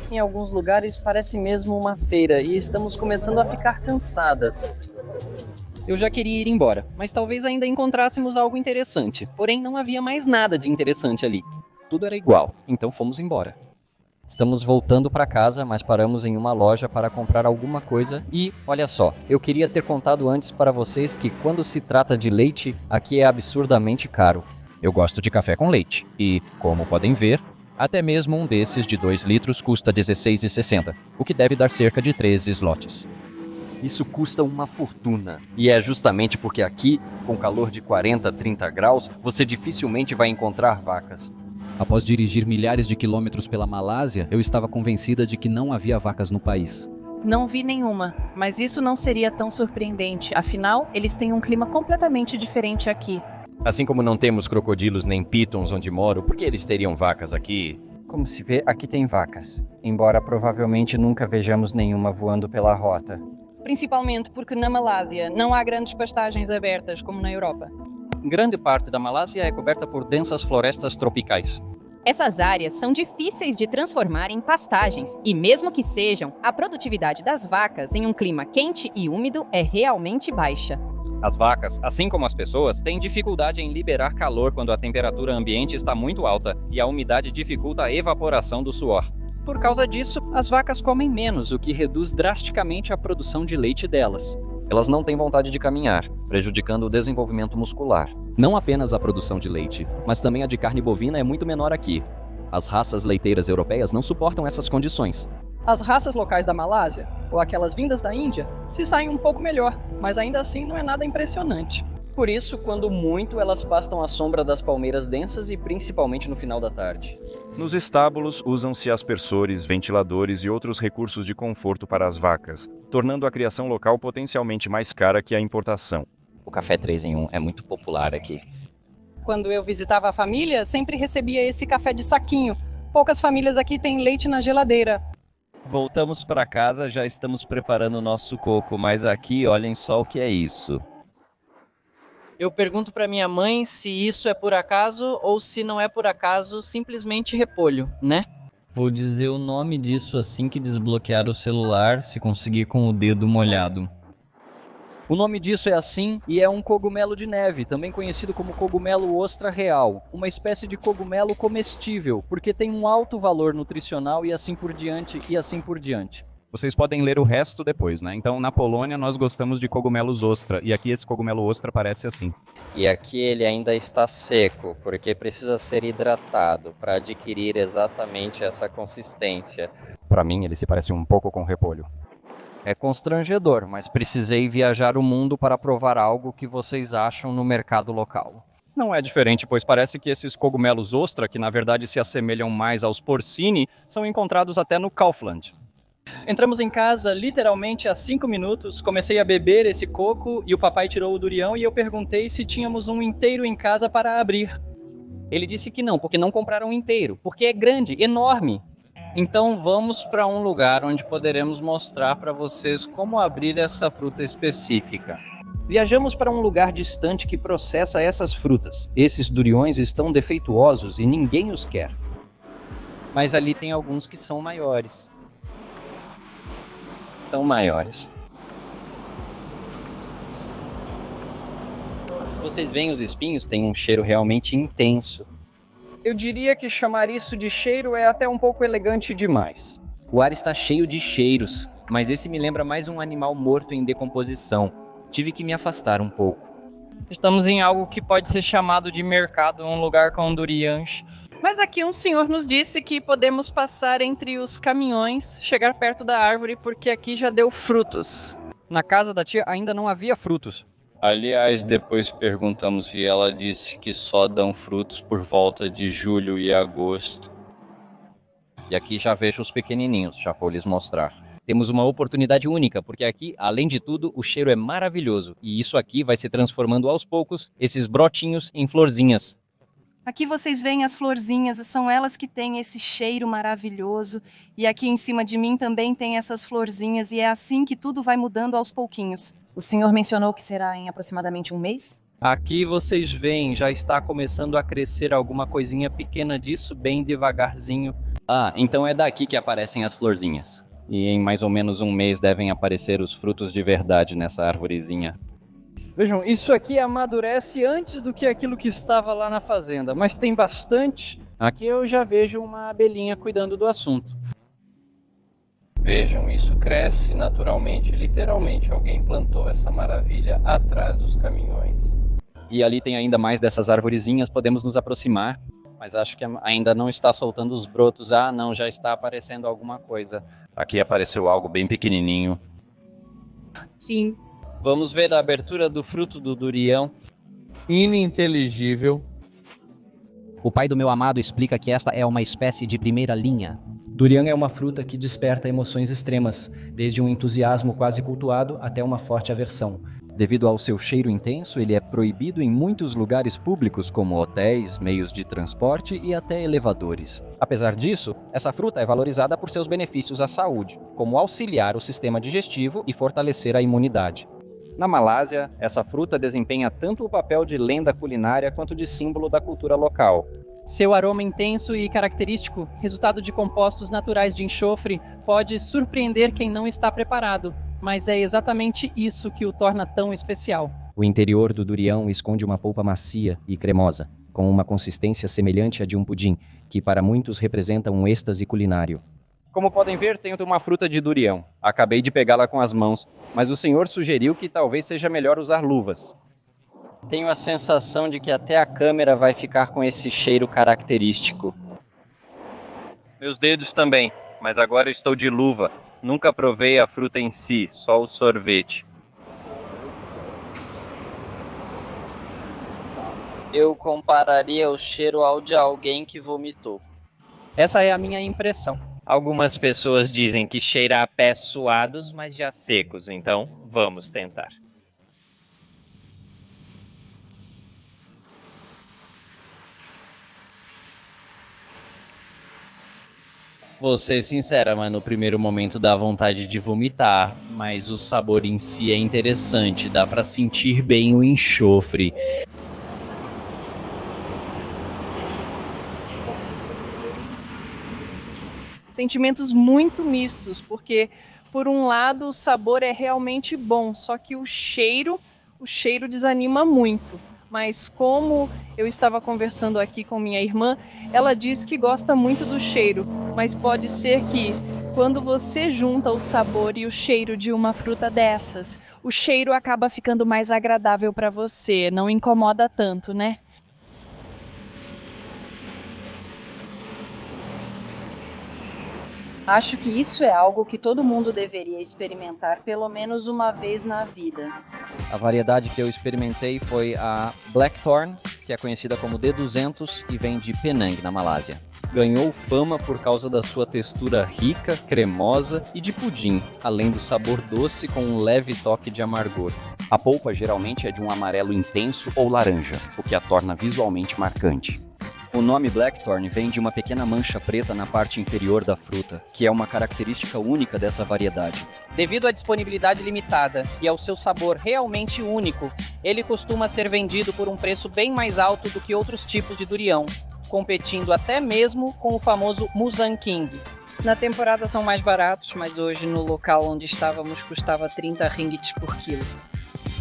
Em alguns lugares parece mesmo uma feira e estamos começando a ficar cansadas. Eu já queria ir embora, mas talvez ainda encontrássemos algo interessante. Porém, não havia mais nada de interessante ali. Tudo era igual, então fomos embora. Estamos voltando para casa, mas paramos em uma loja para comprar alguma coisa e, olha só, eu queria ter contado antes para vocês que quando se trata de leite, aqui é absurdamente caro. Eu gosto de café com leite e, como podem ver, até mesmo um desses de 2 litros custa R$16,60, o que deve dar cerca de 13 slots. Isso custa uma fortuna. E é justamente porque aqui, com calor de 40, 30 graus, você dificilmente vai encontrar vacas. Após dirigir milhares de quilômetros pela Malásia, eu estava convencida de que não havia vacas no país. Não vi nenhuma, mas isso não seria tão surpreendente. Afinal, eles têm um clima completamente diferente aqui. Assim como não temos crocodilos nem pitons onde moro, por que eles teriam vacas aqui? Como se vê, aqui tem vacas. Embora provavelmente nunca vejamos nenhuma voando pela rota. Principalmente porque na Malásia não há grandes pastagens abertas como na Europa. Grande parte da Malásia é coberta por densas florestas tropicais. Essas áreas são difíceis de transformar em pastagens, e mesmo que sejam, a produtividade das vacas em um clima quente e úmido é realmente baixa. As vacas, assim como as pessoas, têm dificuldade em liberar calor quando a temperatura ambiente está muito alta e a umidade dificulta a evaporação do suor. Por causa disso, as vacas comem menos, o que reduz drasticamente a produção de leite delas. Elas não têm vontade de caminhar, prejudicando o desenvolvimento muscular. Não apenas a produção de leite, mas também a de carne bovina é muito menor aqui. As raças leiteiras europeias não suportam essas condições. As raças locais da Malásia, ou aquelas vindas da Índia, se saem um pouco melhor, mas ainda assim não é nada impressionante. Por isso, quando muito, elas pastam à sombra das palmeiras densas e principalmente no final da tarde. Nos estábulos, usam-se aspersores, ventiladores e outros recursos de conforto para as vacas, tornando a criação local potencialmente mais cara que a importação. O café 3 em 1 é muito popular aqui. Quando eu visitava a família, sempre recebia esse café de saquinho. Poucas famílias aqui têm leite na geladeira. Voltamos para casa, já estamos preparando o nosso coco, mas aqui olhem só o que é isso. Eu pergunto para minha mãe se isso é por acaso ou se não é por acaso, simplesmente repolho, né? Vou dizer o nome disso assim que desbloquear o celular, se conseguir com o dedo molhado. O nome disso é assim e é um cogumelo de neve, também conhecido como cogumelo ostra real, uma espécie de cogumelo comestível, porque tem um alto valor nutricional e assim por diante, e assim por diante. Vocês podem ler o resto depois, né? Então, na Polônia, nós gostamos de cogumelos ostra, e aqui esse cogumelo ostra parece assim. E aqui ele ainda está seco, porque precisa ser hidratado para adquirir exatamente essa consistência. Para mim, ele se parece um pouco com repolho. É constrangedor, mas precisei viajar o mundo para provar algo que vocês acham no mercado local. Não é diferente, pois parece que esses cogumelos ostra, que na verdade se assemelham mais aos porcini, são encontrados até no Kaufland. Entramos em casa literalmente há 5 minutos, comecei a beber esse coco e o papai tirou o durião e eu perguntei se tínhamos um inteiro em casa para abrir. Ele disse que não, porque não compraram um inteiro, porque é grande, enorme. Então vamos para um lugar onde poderemos mostrar para vocês como abrir essa fruta específica. Viajamos para um lugar distante que processa essas frutas. Esses duriões estão defeituosos e ninguém os quer. Mas ali tem alguns que são maiores. Tão maiores. Vocês veem os espinhos? Tem um cheiro realmente intenso. Eu diria que chamar isso de cheiro é até um pouco elegante demais. O ar está cheio de cheiros, mas esse me lembra mais um animal morto em decomposição. Tive que me afastar um pouco. Estamos em algo que pode ser chamado de mercado, um lugar com durians. Mas aqui um senhor nos disse que podemos passar entre os caminhões, chegar perto da árvore, porque aqui já deu frutos. Na casa da tia ainda não havia frutos. Aliás, depois perguntamos e ela disse que só dão frutos por volta de julho e agosto. E aqui já vejo os pequenininhos, já vou lhes mostrar. Temos uma oportunidade única, porque aqui, além de tudo, o cheiro é maravilhoso. E isso aqui vai se transformando aos poucos, esses brotinhos em florzinhas. Aqui vocês veem as florzinhas, são elas que têm esse cheiro maravilhoso. E aqui em cima de mim também tem essas florzinhas, e é assim que tudo vai mudando aos pouquinhos. O senhor mencionou que será em aproximadamente um mês? Aqui vocês veem, já está começando a crescer alguma coisinha pequena disso, bem devagarzinho. Ah, então é daqui que aparecem as florzinhas. E em mais ou menos um mês devem aparecer os frutos de verdade nessa arvorezinha. Vejam, isso aqui amadurece antes do que aquilo que estava lá na fazenda, mas tem bastante. Aqui eu já vejo uma abelhinha cuidando do assunto. Vejam, isso cresce naturalmente, literalmente. Alguém plantou essa maravilha atrás dos caminhões. E ali tem ainda mais dessas arvorezinhas, podemos nos aproximar. Mas acho que ainda não está soltando os brotos. Ah, não, já está aparecendo alguma coisa. Aqui apareceu algo bem pequenininho. Sim. Vamos ver a abertura do fruto do durião. Ininteligível. O pai do meu amado explica que esta é uma espécie de primeira linha. Durian é uma fruta que desperta emoções extremas, desde um entusiasmo quase cultuado até uma forte aversão. Devido ao seu cheiro intenso, ele é proibido em muitos lugares públicos, como hotéis, meios de transporte e até elevadores. Apesar disso, essa fruta é valorizada por seus benefícios à saúde, como auxiliar o sistema digestivo e fortalecer a imunidade. Na Malásia, essa fruta desempenha tanto o papel de lenda culinária quanto de símbolo da cultura local. Seu aroma intenso e característico, resultado de compostos naturais de enxofre, pode surpreender quem não está preparado, mas é exatamente isso que o torna tão especial. O interior do durião esconde uma polpa macia e cremosa, com uma consistência semelhante à de um pudim, que para muitos representa um êxtase culinário. Como podem ver, tenho uma fruta de durião. Acabei de pegá-la com as mãos, mas o senhor sugeriu que talvez seja melhor usar luvas. Tenho a sensação de que até a câmera vai ficar com esse cheiro característico. Meus dedos também, mas agora estou de luva. Nunca provei a fruta em si, só o sorvete. Eu compararia o cheiro ao de alguém que vomitou. Essa é a minha impressão. Algumas pessoas dizem que cheira a pés suados, mas já secos, então vamos tentar. Vou ser sincera, mas no primeiro momento dá vontade de vomitar, mas o sabor em si é interessante, dá pra sentir bem o enxofre. Sentimentos muito mistos, porque por um lado o sabor é realmente bom, só que o cheiro desanima muito. Mas como eu estava conversando aqui com minha irmã, ela disse que gosta muito do cheiro, mas pode ser que quando você junta o sabor e o cheiro de uma fruta dessas, o cheiro acaba ficando mais agradável para você, não incomoda tanto, né? Acho que isso é algo que todo mundo deveria experimentar pelo menos uma vez na vida. A variedade que eu experimentei foi a Blackthorn, que é conhecida como D200 e vem de Penang, na Malásia. Ganhou fama por causa da sua textura rica, cremosa e de pudim, além do sabor doce com um leve toque de amargor. A polpa geralmente é de um amarelo intenso ou laranja, o que a torna visualmente marcante. O nome Blackthorn vem de uma pequena mancha preta na parte inferior da fruta, que é uma característica única dessa variedade. Devido à disponibilidade limitada e ao seu sabor realmente único, ele costuma ser vendido por um preço bem mais alto do que outros tipos de durião, competindo até mesmo com o famoso Musang King. Na temporada são mais baratos, mas hoje no local onde estávamos custava 30 ringgits por quilo.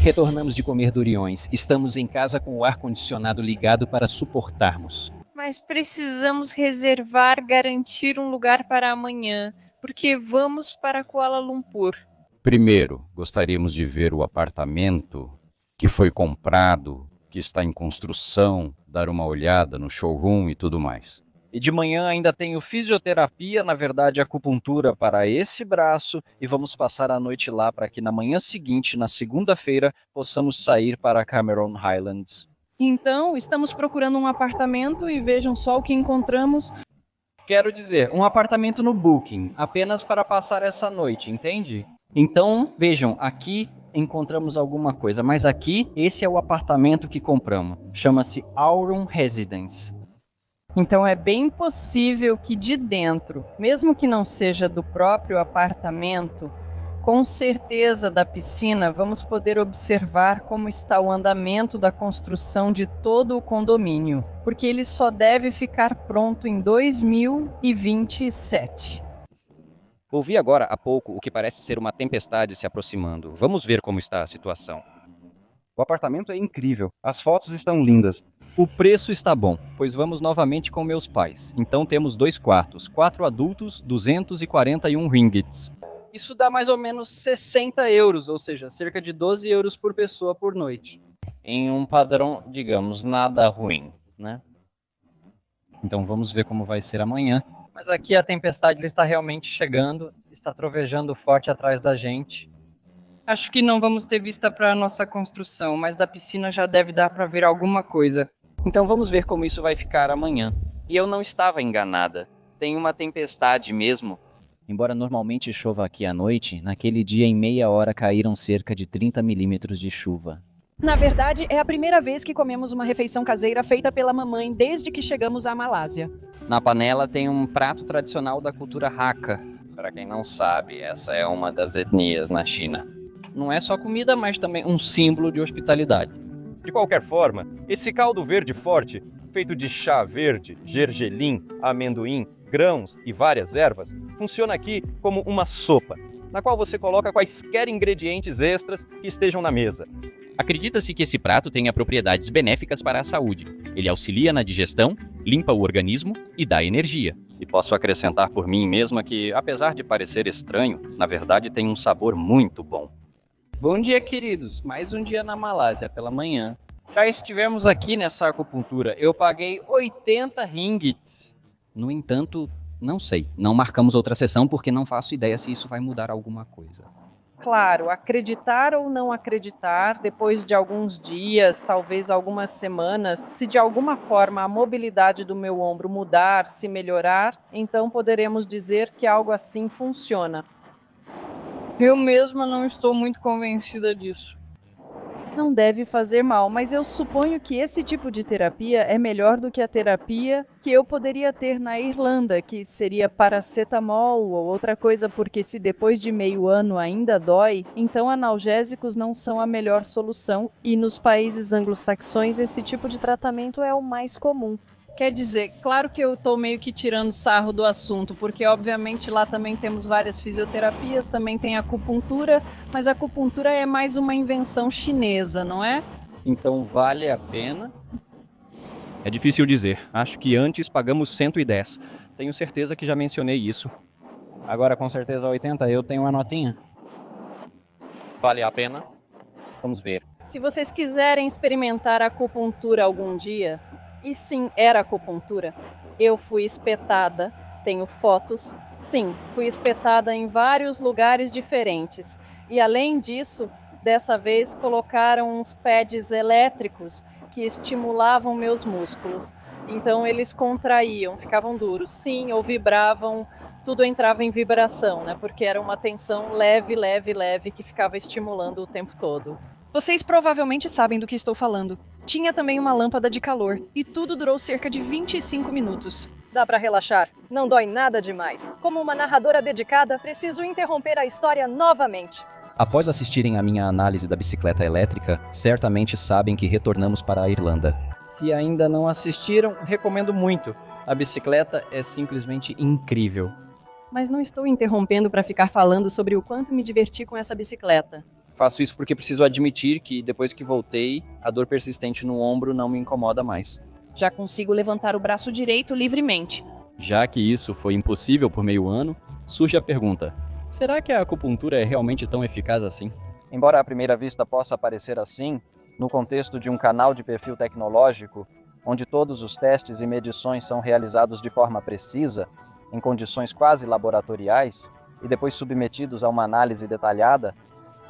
Retornamos de comer duriões. Estamos em casa com o ar-condicionado ligado para suportarmos. Mas precisamos reservar, garantir um lugar para amanhã, porque vamos para Kuala Lumpur. Primeiro, gostaríamos de ver o apartamento que foi comprado, que está em construção, dar uma olhada no showroom e tudo mais. E de manhã ainda tenho fisioterapia, na verdade acupuntura para esse braço, e vamos passar a noite lá para que na manhã seguinte, na segunda-feira, possamos sair para Cameron Highlands. Então, estamos procurando um apartamento e vejam só o que encontramos. Quero dizer, um apartamento no Booking, apenas para passar essa noite, entende? Então, vejam, aqui encontramos alguma coisa, mas aqui, esse é o apartamento que compramos. Chama-se Aurum Residence. Então é bem possível que de dentro, mesmo que não seja do próprio apartamento, com certeza da piscina, vamos poder observar como está o andamento da construção de todo o condomínio, porque ele só deve ficar pronto em 2027. Ouvi agora há pouco o que parece ser uma tempestade se aproximando. Vamos ver como está a situação. O apartamento é incrível. As fotos estão lindas. O preço está bom, pois vamos novamente com meus pais. Então temos 2 quartos, 4 adultos, 241 ringgits. Isso dá mais ou menos 60 euros, ou seja, cerca de 12 euros por pessoa por noite. Em um padrão, digamos, nada ruim, né? Então vamos ver como vai ser amanhã. Mas aqui a tempestade está realmente chegando, está trovejando forte atrás da gente. Acho que não vamos ter vista para a nossa construção, mas da piscina já deve dar para ver alguma coisa. Então vamos ver como isso vai ficar amanhã. E eu não estava enganada. Tem uma tempestade mesmo. Embora normalmente chova aqui à noite, naquele dia em meia hora caíram cerca de 30 milímetros de chuva. Na verdade, é a primeira vez que comemos uma refeição caseira feita pela mamãe desde que chegamos à Malásia. Na panela tem um prato tradicional da cultura Hakka. Para quem não sabe, essa é uma das etnias na China. Não é só comida, mas também um símbolo de hospitalidade. De qualquer forma, esse caldo verde forte, feito de chá verde, gergelim, amendoim, grãos e várias ervas, funciona aqui como uma sopa, na qual você coloca quaisquer ingredientes extras que estejam na mesa. Acredita-se que esse prato tenha propriedades benéficas para a saúde. Ele auxilia na digestão, limpa o organismo e dá energia. E posso acrescentar por mim mesma que, apesar de parecer estranho, na verdade tem um sabor muito bom. Bom dia, queridos. Mais um dia na Malásia pela manhã. Já estivemos aqui nessa acupuntura. Eu paguei 80 ringgits. No entanto, não sei. Não marcamos outra sessão porque não faço ideia se isso vai mudar alguma coisa. Claro, acreditar ou não acreditar, depois de alguns dias, talvez algumas semanas, se de alguma forma a mobilidade do meu ombro mudar, se melhorar, então poderemos dizer que algo assim funciona. Eu mesma não estou muito convencida disso. Não deve fazer mal, mas eu suponho que esse tipo de terapia é melhor do que a terapia que eu poderia ter na Irlanda, que seria paracetamol ou outra coisa, porque se depois de meio ano ainda dói, então analgésicos não são a melhor solução, e nos países anglo-saxões esse tipo de tratamento é o mais comum. Quer dizer, claro que eu estou meio que tirando sarro do assunto, porque obviamente lá também temos várias fisioterapias, também tem acupuntura, mas a acupuntura é mais uma invenção chinesa, não é? Então vale a pena? É difícil dizer. Acho que antes pagamos 110. Tenho certeza que já mencionei isso. Agora com certeza 80 eu tenho uma notinha. Vale a pena? Vamos ver. Se vocês quiserem experimentar a acupuntura algum dia, e sim, era acupuntura, eu fui espetada, tenho fotos, sim, fui espetada em vários lugares diferentes. E além disso, dessa vez colocaram uns pads elétricos que estimulavam meus músculos. Então eles contraíam, ficavam duros, sim, ou vibravam, tudo entrava em vibração, né? Porque era uma tensão leve, leve, leve que ficava estimulando o tempo todo. Vocês provavelmente sabem do que estou falando. Tinha também uma lâmpada de calor, e tudo durou cerca de 25 minutos. Dá pra relaxar, não dói nada demais. Como uma narradora dedicada, preciso interromper a história novamente. Após assistirem à minha análise da bicicleta elétrica, certamente sabem que retornamos para a Irlanda. Se ainda não assistiram, recomendo muito. A bicicleta é simplesmente incrível. Mas não estou interrompendo para ficar falando sobre o quanto me diverti com essa bicicleta. Faço isso porque preciso admitir que, depois que voltei, a dor persistente no ombro não me incomoda mais. Já consigo levantar o braço direito livremente. Já que isso foi impossível por meio ano, surge a pergunta: será que a acupuntura é realmente tão eficaz assim? Embora à primeira vista possa parecer assim, no contexto de um canal de perfil tecnológico, onde todos os testes e medições são realizados de forma precisa, em condições quase laboratoriais, e depois submetidos a uma análise detalhada,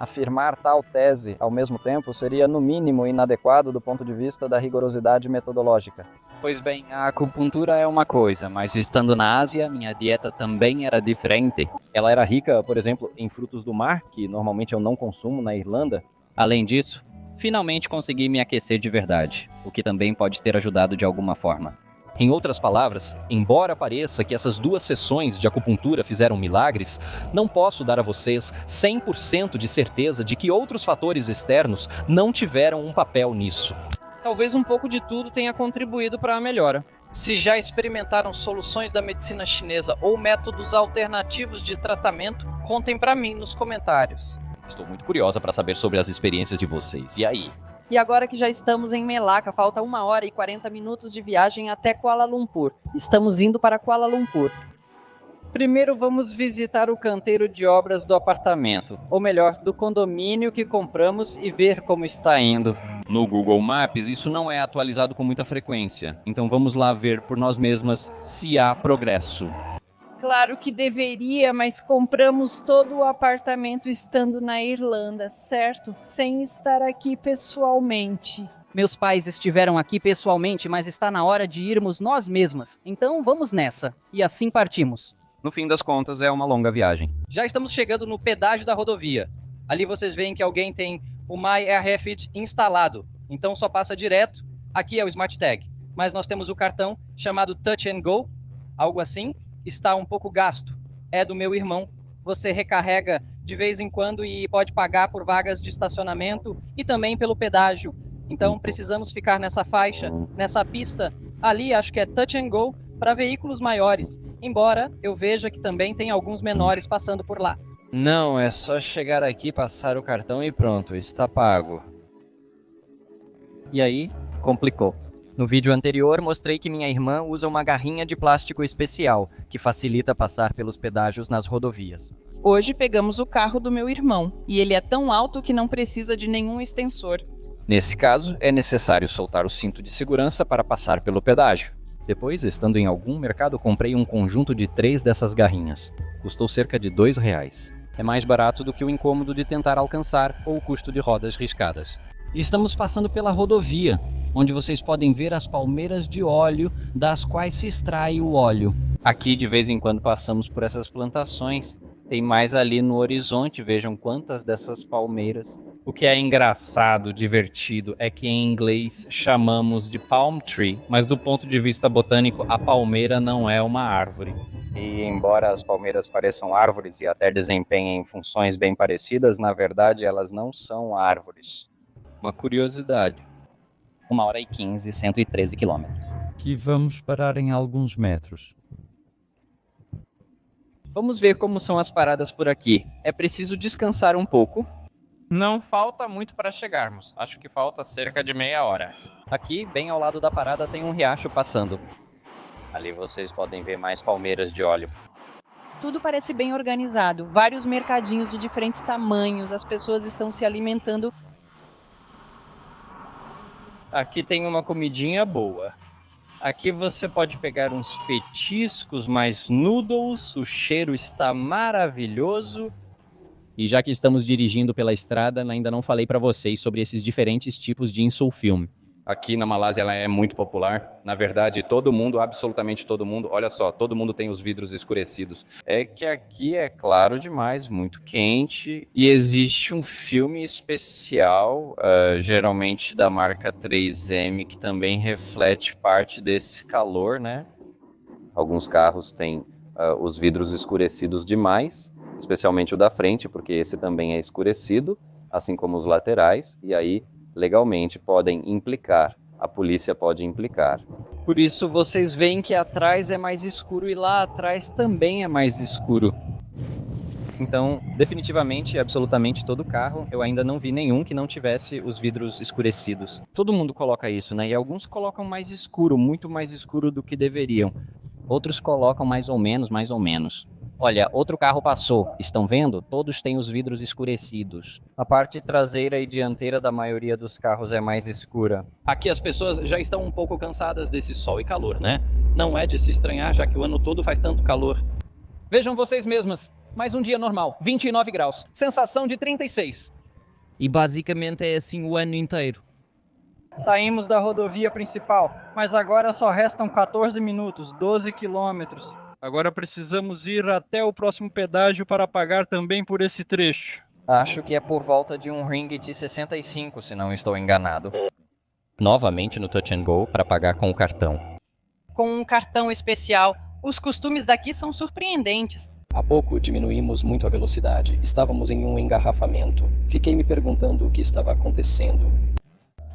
Afirmar tal tese, ao mesmo tempo, seria no mínimo inadequado do ponto de vista da rigorosidade metodológica. Pois bem, a acupuntura é uma coisa, mas estando na Ásia, minha dieta também era diferente. Ela era rica, por exemplo, em frutos do mar, que normalmente eu não consumo na Irlanda. Além disso, finalmente consegui me aquecer de verdade, o que também pode ter ajudado de alguma forma. Em outras palavras, embora pareça que essas 2 sessões de acupuntura fizeram milagres, não posso dar a vocês 100% de certeza de que outros fatores externos não tiveram um papel nisso. Talvez um pouco de tudo tenha contribuído para a melhora. Se já experimentaram soluções da medicina chinesa ou métodos alternativos de tratamento, contem para mim nos comentários. Estou muito curiosa para saber sobre as experiências de vocês. E aí? E agora que já estamos em Melaka, falta 1 hora e 40 minutos de viagem até Kuala Lumpur. Estamos indo para Kuala Lumpur. Primeiro vamos visitar o canteiro de obras do apartamento, ou melhor, do condomínio que compramos e ver como está indo. No Google Maps isso não é atualizado com muita frequência, então vamos lá ver por nós mesmas se há progresso. Claro que deveria, mas compramos todo o apartamento estando na Irlanda, certo? Sem estar aqui pessoalmente. Meus pais estiveram aqui pessoalmente, mas está na hora de irmos nós mesmas. Então vamos nessa. E assim partimos. No fim das contas, é uma longa viagem. Já estamos chegando no pedágio da rodovia. Ali vocês veem que alguém tem o MyAirRefit instalado. Então só passa direto. Aqui é o Smart Tag. Mas nós temos o cartão chamado Touch and Go, algo assim. Está um pouco gasto. É do meu irmão. Você recarrega de vez em quando e pode pagar por vagas de estacionamento e também pelo pedágio. Então precisamos ficar nessa faixa, nessa pista. Ali acho que é Touch and Go para veículos maiores. Embora eu veja que também tem alguns menores passando por lá. Não, é só chegar aqui, passar o cartão e pronto, está pago. E aí, complicou. No vídeo anterior, mostrei que minha irmã usa uma garrinha de plástico especial, que facilita passar pelos pedágios nas rodovias. Hoje pegamos o carro do meu irmão, e ele é tão alto que não precisa de nenhum extensor. Nesse caso, é necessário soltar o cinto de segurança para passar pelo pedágio. Depois, estando em algum mercado, comprei um conjunto de 3 dessas garrinhas. Custou cerca de R$2. É mais barato do que o incômodo de tentar alcançar ou o custo de rodas riscadas. Estamos passando pela rodovia, onde vocês podem ver as palmeiras de óleo, das quais se extrai o óleo. Aqui de vez em quando passamos por essas plantações. Tem mais ali no horizonte, vejam quantas dessas palmeiras. O que é engraçado, divertido, é que em inglês chamamos de palm tree, mas do ponto de vista botânico, a palmeira não é uma árvore. E embora as palmeiras pareçam árvores e até desempenhem funções bem parecidas, na verdade elas não são árvores. Uma curiosidade. 1 hora e 15, 113 quilômetros. Que vamos parar em alguns metros. Vamos ver como são as paradas por aqui. É preciso descansar um pouco. Não falta muito para chegarmos. Acho que falta cerca de meia hora. Aqui, bem ao lado da parada, tem um riacho passando. Ali vocês podem ver mais palmeiras de óleo. Tudo parece bem organizado. Vários mercadinhos de diferentes tamanhos. As pessoas estão se alimentando. Aqui tem uma comidinha boa. Aqui você pode pegar uns petiscos, mais noodles. O cheiro está maravilhoso. E já que estamos dirigindo pela estrada, ainda não falei para vocês sobre esses diferentes tipos de insulfilme. Aqui na Malásia ela é muito popular. Na verdade, todo mundo, absolutamente todo mundo, olha só, todo mundo tem os vidros escurecidos. É que aqui é claro demais, muito quente. E existe um filme especial, geralmente da marca 3M, que também reflete parte desse calor, né? Alguns carros têm os vidros escurecidos demais, especialmente o da frente, porque esse também é escurecido, assim como os laterais, e aí legalmente podem implicar, a polícia pode implicar. Por isso vocês veem que atrás é mais escuro e lá atrás também é mais escuro. Então, definitivamente, absolutamente todo carro, eu ainda não vi nenhum que não tivesse os vidros escurecidos. Todo mundo coloca isso, né? E alguns colocam mais escuro, muito mais escuro do que deveriam. Outros colocam mais ou menos. Olha, outro carro passou. Estão vendo? Todos têm os vidros escurecidos. A parte traseira e dianteira da maioria dos carros é mais escura. Aqui as pessoas já estão um pouco cansadas desse sol e calor, né? Não é de se estranhar, já que o ano todo faz tanto calor. Vejam vocês mesmas. Mais um dia normal, 29 graus. Sensação de 36. E basicamente é assim o ano inteiro. Saímos da rodovia principal, mas agora só restam 14 minutos, 12 quilômetros. Agora precisamos ir até o próximo pedágio para pagar também por esse trecho. Acho que é por volta de um ringgit 65, se não estou enganado. Novamente no Touch and Go para pagar com o cartão. Com um cartão especial, os costumes daqui são surpreendentes. Há pouco diminuímos muito a velocidade. Estávamos em um engarrafamento. Fiquei me perguntando o que estava acontecendo.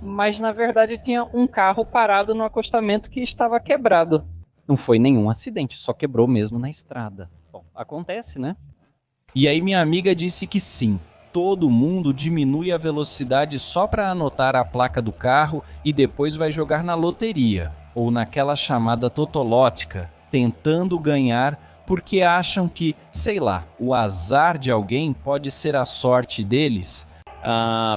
Mas na verdade tinha um carro parado no acostamento que estava quebrado. Não foi nenhum acidente, só quebrou mesmo na estrada. Bom, acontece, né? E aí minha amiga disse que sim, todo mundo diminui a velocidade só para anotar a placa do carro e depois vai jogar na loteria, ou naquela chamada totolótica, tentando ganhar porque acham que, sei lá, o azar de alguém pode ser a sorte deles.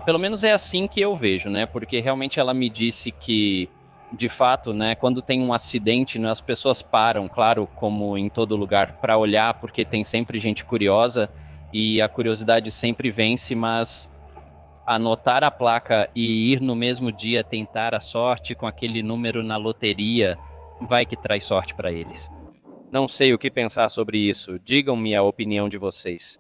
Pelo menos é assim que eu vejo, né? Porque realmente ela me disse que, de fato, né, quando tem um acidente, né, as pessoas param, claro, como em todo lugar, para olhar, porque tem sempre gente curiosa e a curiosidade sempre vence, mas anotar a placa e ir no mesmo dia tentar a sorte com aquele número na loteria vai que traz sorte para eles. Não sei o que pensar sobre isso. Digam-me a opinião de vocês.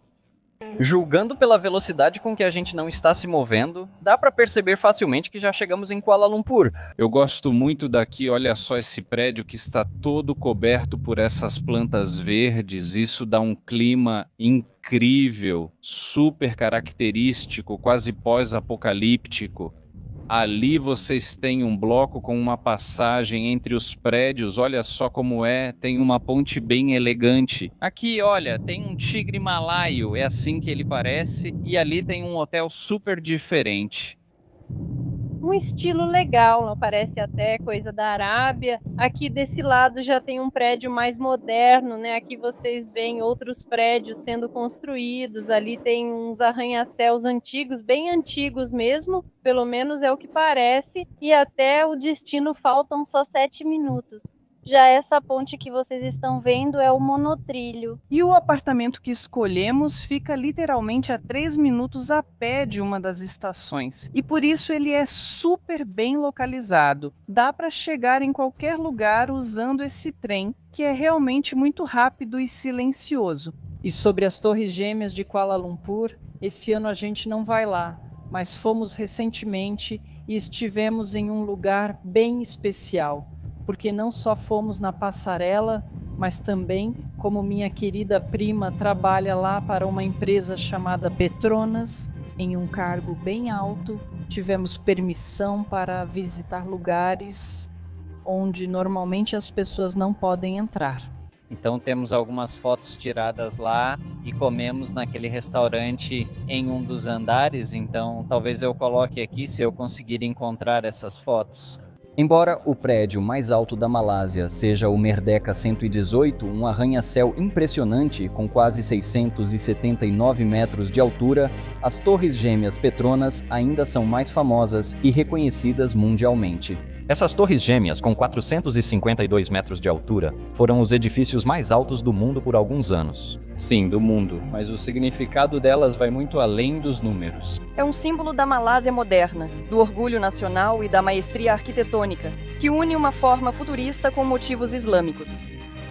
Julgando pela velocidade com que a gente não está se movendo, dá para perceber facilmente que já chegamos em Kuala Lumpur. Eu gosto muito daqui, olha só esse prédio que está todo coberto por essas plantas verdes. Isso dá um clima incrível, super característico, quase pós-apocalíptico. Ali vocês têm um bloco com uma passagem entre os prédios, olha só como é, tem uma ponte bem elegante. Aqui, olha, tem um tigre malaio, é assim que ele parece, e ali tem um hotel super diferente. Um estilo legal, não parece até coisa da Arábia. Aqui desse lado já tem um prédio mais moderno, né? Aqui vocês veem outros prédios sendo construídos. Ali tem uns arranha-céus antigos, bem antigos mesmo, pelo menos é o que parece. E até o destino faltam só 7 minutos. Já essa ponte que vocês estão vendo é o monotrilho. E o apartamento que escolhemos fica literalmente a 3 minutos a pé de uma das estações. E por isso ele é super bem localizado. Dá para chegar em qualquer lugar usando esse trem, que é realmente muito rápido e silencioso. E sobre as Torres Gêmeas de Kuala Lumpur, esse ano a gente não vai lá, mas fomos recentemente e estivemos em um lugar bem especial. Porque não só fomos na passarela, mas também, como minha querida prima trabalha lá para uma empresa chamada Petronas, em um cargo bem alto, tivemos permissão para visitar lugares onde normalmente as pessoas não podem entrar. Então temos algumas fotos tiradas lá e comemos naquele restaurante em um dos andares, então talvez eu coloque aqui se eu conseguir encontrar essas fotos. Embora o prédio mais alto da Malásia seja o Merdeka 118, um arranha-céu impressionante com quase 679 metros de altura, as Torres Gêmeas Petronas ainda são mais famosas e reconhecidas mundialmente. Essas torres gêmeas, com 452 metros de altura, foram os edifícios mais altos do mundo por alguns anos. Sim, do mundo, mas o significado delas vai muito além dos números. É um símbolo da Malásia moderna, do orgulho nacional e da maestria arquitetônica, que une uma forma futurista com motivos islâmicos.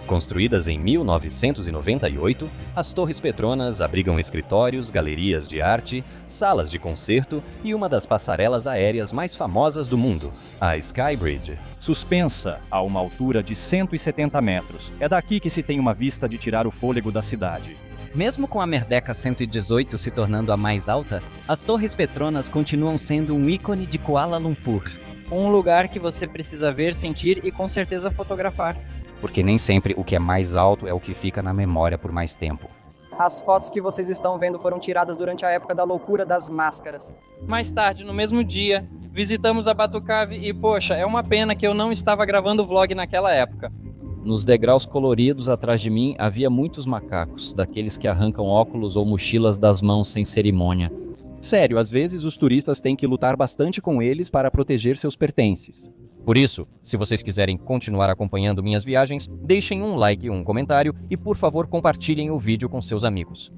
Construídas em 1998, as Torres Petronas abrigam escritórios, galerias de arte, salas de concerto e uma das passarelas aéreas mais famosas do mundo, a Skybridge. Suspensa a uma altura de 170 metros. É daqui que se tem uma vista de tirar o fôlego da cidade. Mesmo com a Merdeka 118 se tornando a mais alta, as Torres Petronas continuam sendo um ícone de Kuala Lumpur. Um lugar que você precisa ver, sentir e com certeza fotografar. Porque nem sempre o que é mais alto é o que fica na memória por mais tempo. As fotos que vocês estão vendo foram tiradas durante a época da loucura das máscaras. Mais tarde, no mesmo dia, visitamos a Batu Cave e, poxa, é uma pena que eu não estava gravando o vlog naquela época. Nos degraus coloridos atrás de mim havia muitos macacos, daqueles que arrancam óculos ou mochilas das mãos sem cerimônia. Sério, às vezes os turistas têm que lutar bastante com eles para proteger seus pertences. Por isso, se vocês quiserem continuar acompanhando minhas viagens, deixem um like e um comentário e, por favor, compartilhem o vídeo com seus amigos.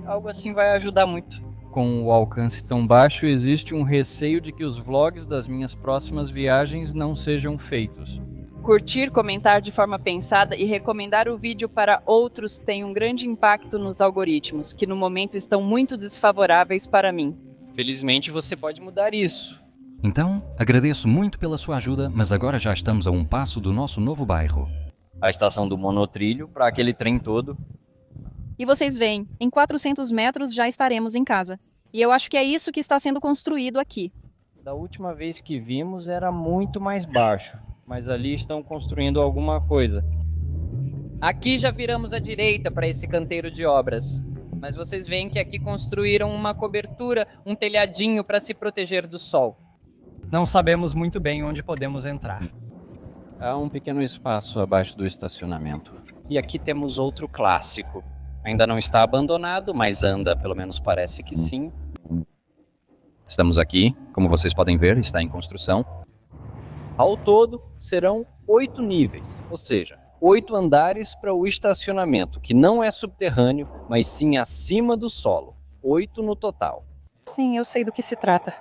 Algo assim vai ajudar muito. Com o alcance tão baixo, existe um receio de que os vlogs das minhas próximas viagens não sejam feitos. Curtir, comentar de forma pensada e recomendar o vídeo para outros tem um grande impacto nos algoritmos, que no momento estão muito desfavoráveis para mim. Felizmente você pode mudar isso. Então, agradeço muito pela sua ajuda, mas agora já estamos a um passo do nosso novo bairro. A estação do monotrilho para aquele trem todo. E vocês veem, em 400 metros já estaremos em casa. E eu acho que é isso que está sendo construído aqui. Da última vez que vimos era muito mais baixo, mas ali estão construindo alguma coisa. Aqui já viramos à direita para esse canteiro de obras. Mas vocês veem que aqui construíram uma cobertura, um telhadinho para se proteger do sol. Não sabemos muito bem onde podemos entrar. Há um pequeno espaço abaixo do estacionamento. E aqui temos outro clássico. Ainda não está abandonado, mas anda, pelo menos parece que sim. Estamos aqui, como vocês podem ver, está em construção. Ao todo, serão 8 níveis, ou seja, 8 andares para o estacionamento, que não é subterrâneo, mas sim acima do solo. 8 no total. Sim, eu sei do que se trata.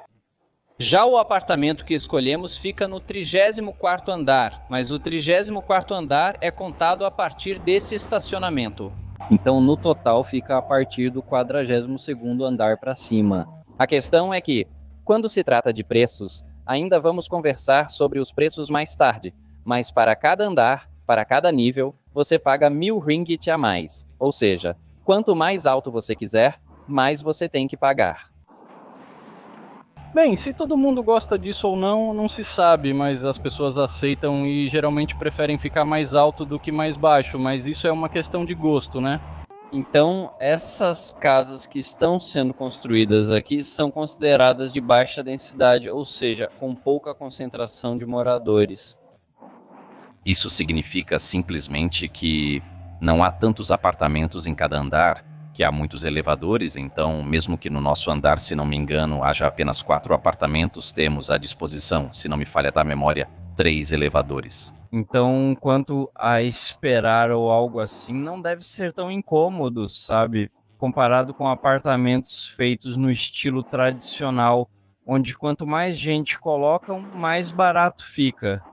Já o apartamento que escolhemos fica no 34º andar, mas o 34º andar é contado a partir desse estacionamento. Então, no total, fica a partir do 42º andar para cima. A questão é que, quando se trata de preços, ainda vamos conversar sobre os preços mais tarde, mas para cada andar, para cada nível, você paga 1.000 ringgit a mais. Ou seja, quanto mais alto você quiser, mais você tem que pagar. Bem, se todo mundo gosta disso ou não, não se sabe, mas as pessoas aceitam e geralmente preferem ficar mais alto do que mais baixo, mas isso é uma questão de gosto, né? Então, essas casas que estão sendo construídas aqui são consideradas de baixa densidade, ou seja, com pouca concentração de moradores. Isso significa simplesmente que não há tantos apartamentos em cada andar, que há muitos elevadores, então mesmo que no nosso andar, se não me engano, haja apenas 4 apartamentos, temos à disposição, se não me falha da memória, 3 elevadores. Então, quanto a esperar ou algo assim, não deve ser tão incômodo, sabe? Comparado com apartamentos feitos no estilo tradicional, onde quanto mais gente colocam, mais barato fica.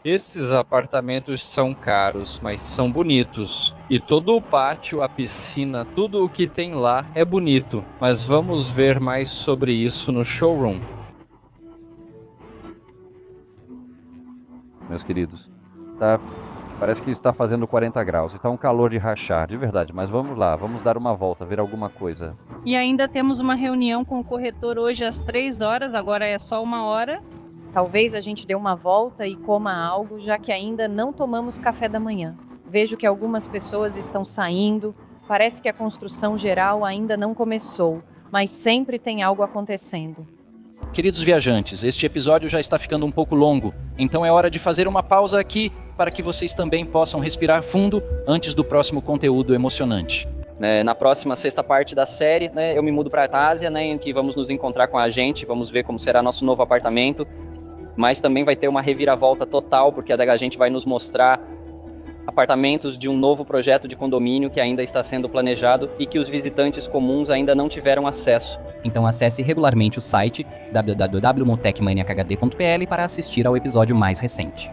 Esses apartamentos são caros, mas são bonitos. E todo o pátio, a piscina, tudo o que tem lá é bonito. Mas vamos ver mais sobre isso no showroom. Meus queridos, parece que está fazendo 40 graus. Está um calor de rachar, de verdade. Mas vamos lá, vamos dar uma volta, ver alguma coisa. E ainda temos uma reunião com o corretor hoje às 3 horas, agora é só 1 hora. Talvez a gente dê uma volta e coma algo, já que ainda não tomamos café da manhã. Vejo que algumas pessoas estão saindo, parece que a construção geral ainda não começou, mas sempre tem algo acontecendo. Queridos viajantes, este episódio já está ficando um pouco longo, então é hora de fazer uma pausa aqui para que vocês também possam respirar fundo antes do próximo conteúdo emocionante. Na próxima sexta parte da série, eu me mudo para a Ásia, em que vamos nos encontrar com a gente, vamos ver como será nosso novo apartamento. Mas também vai ter uma reviravolta total, porque a gente vai nos mostrar apartamentos de um novo projeto de condomínio que ainda está sendo planejado e que os visitantes comuns ainda não tiveram acesso. Então acesse regularmente o site www.motecmaniakhd.pl para assistir ao episódio mais recente.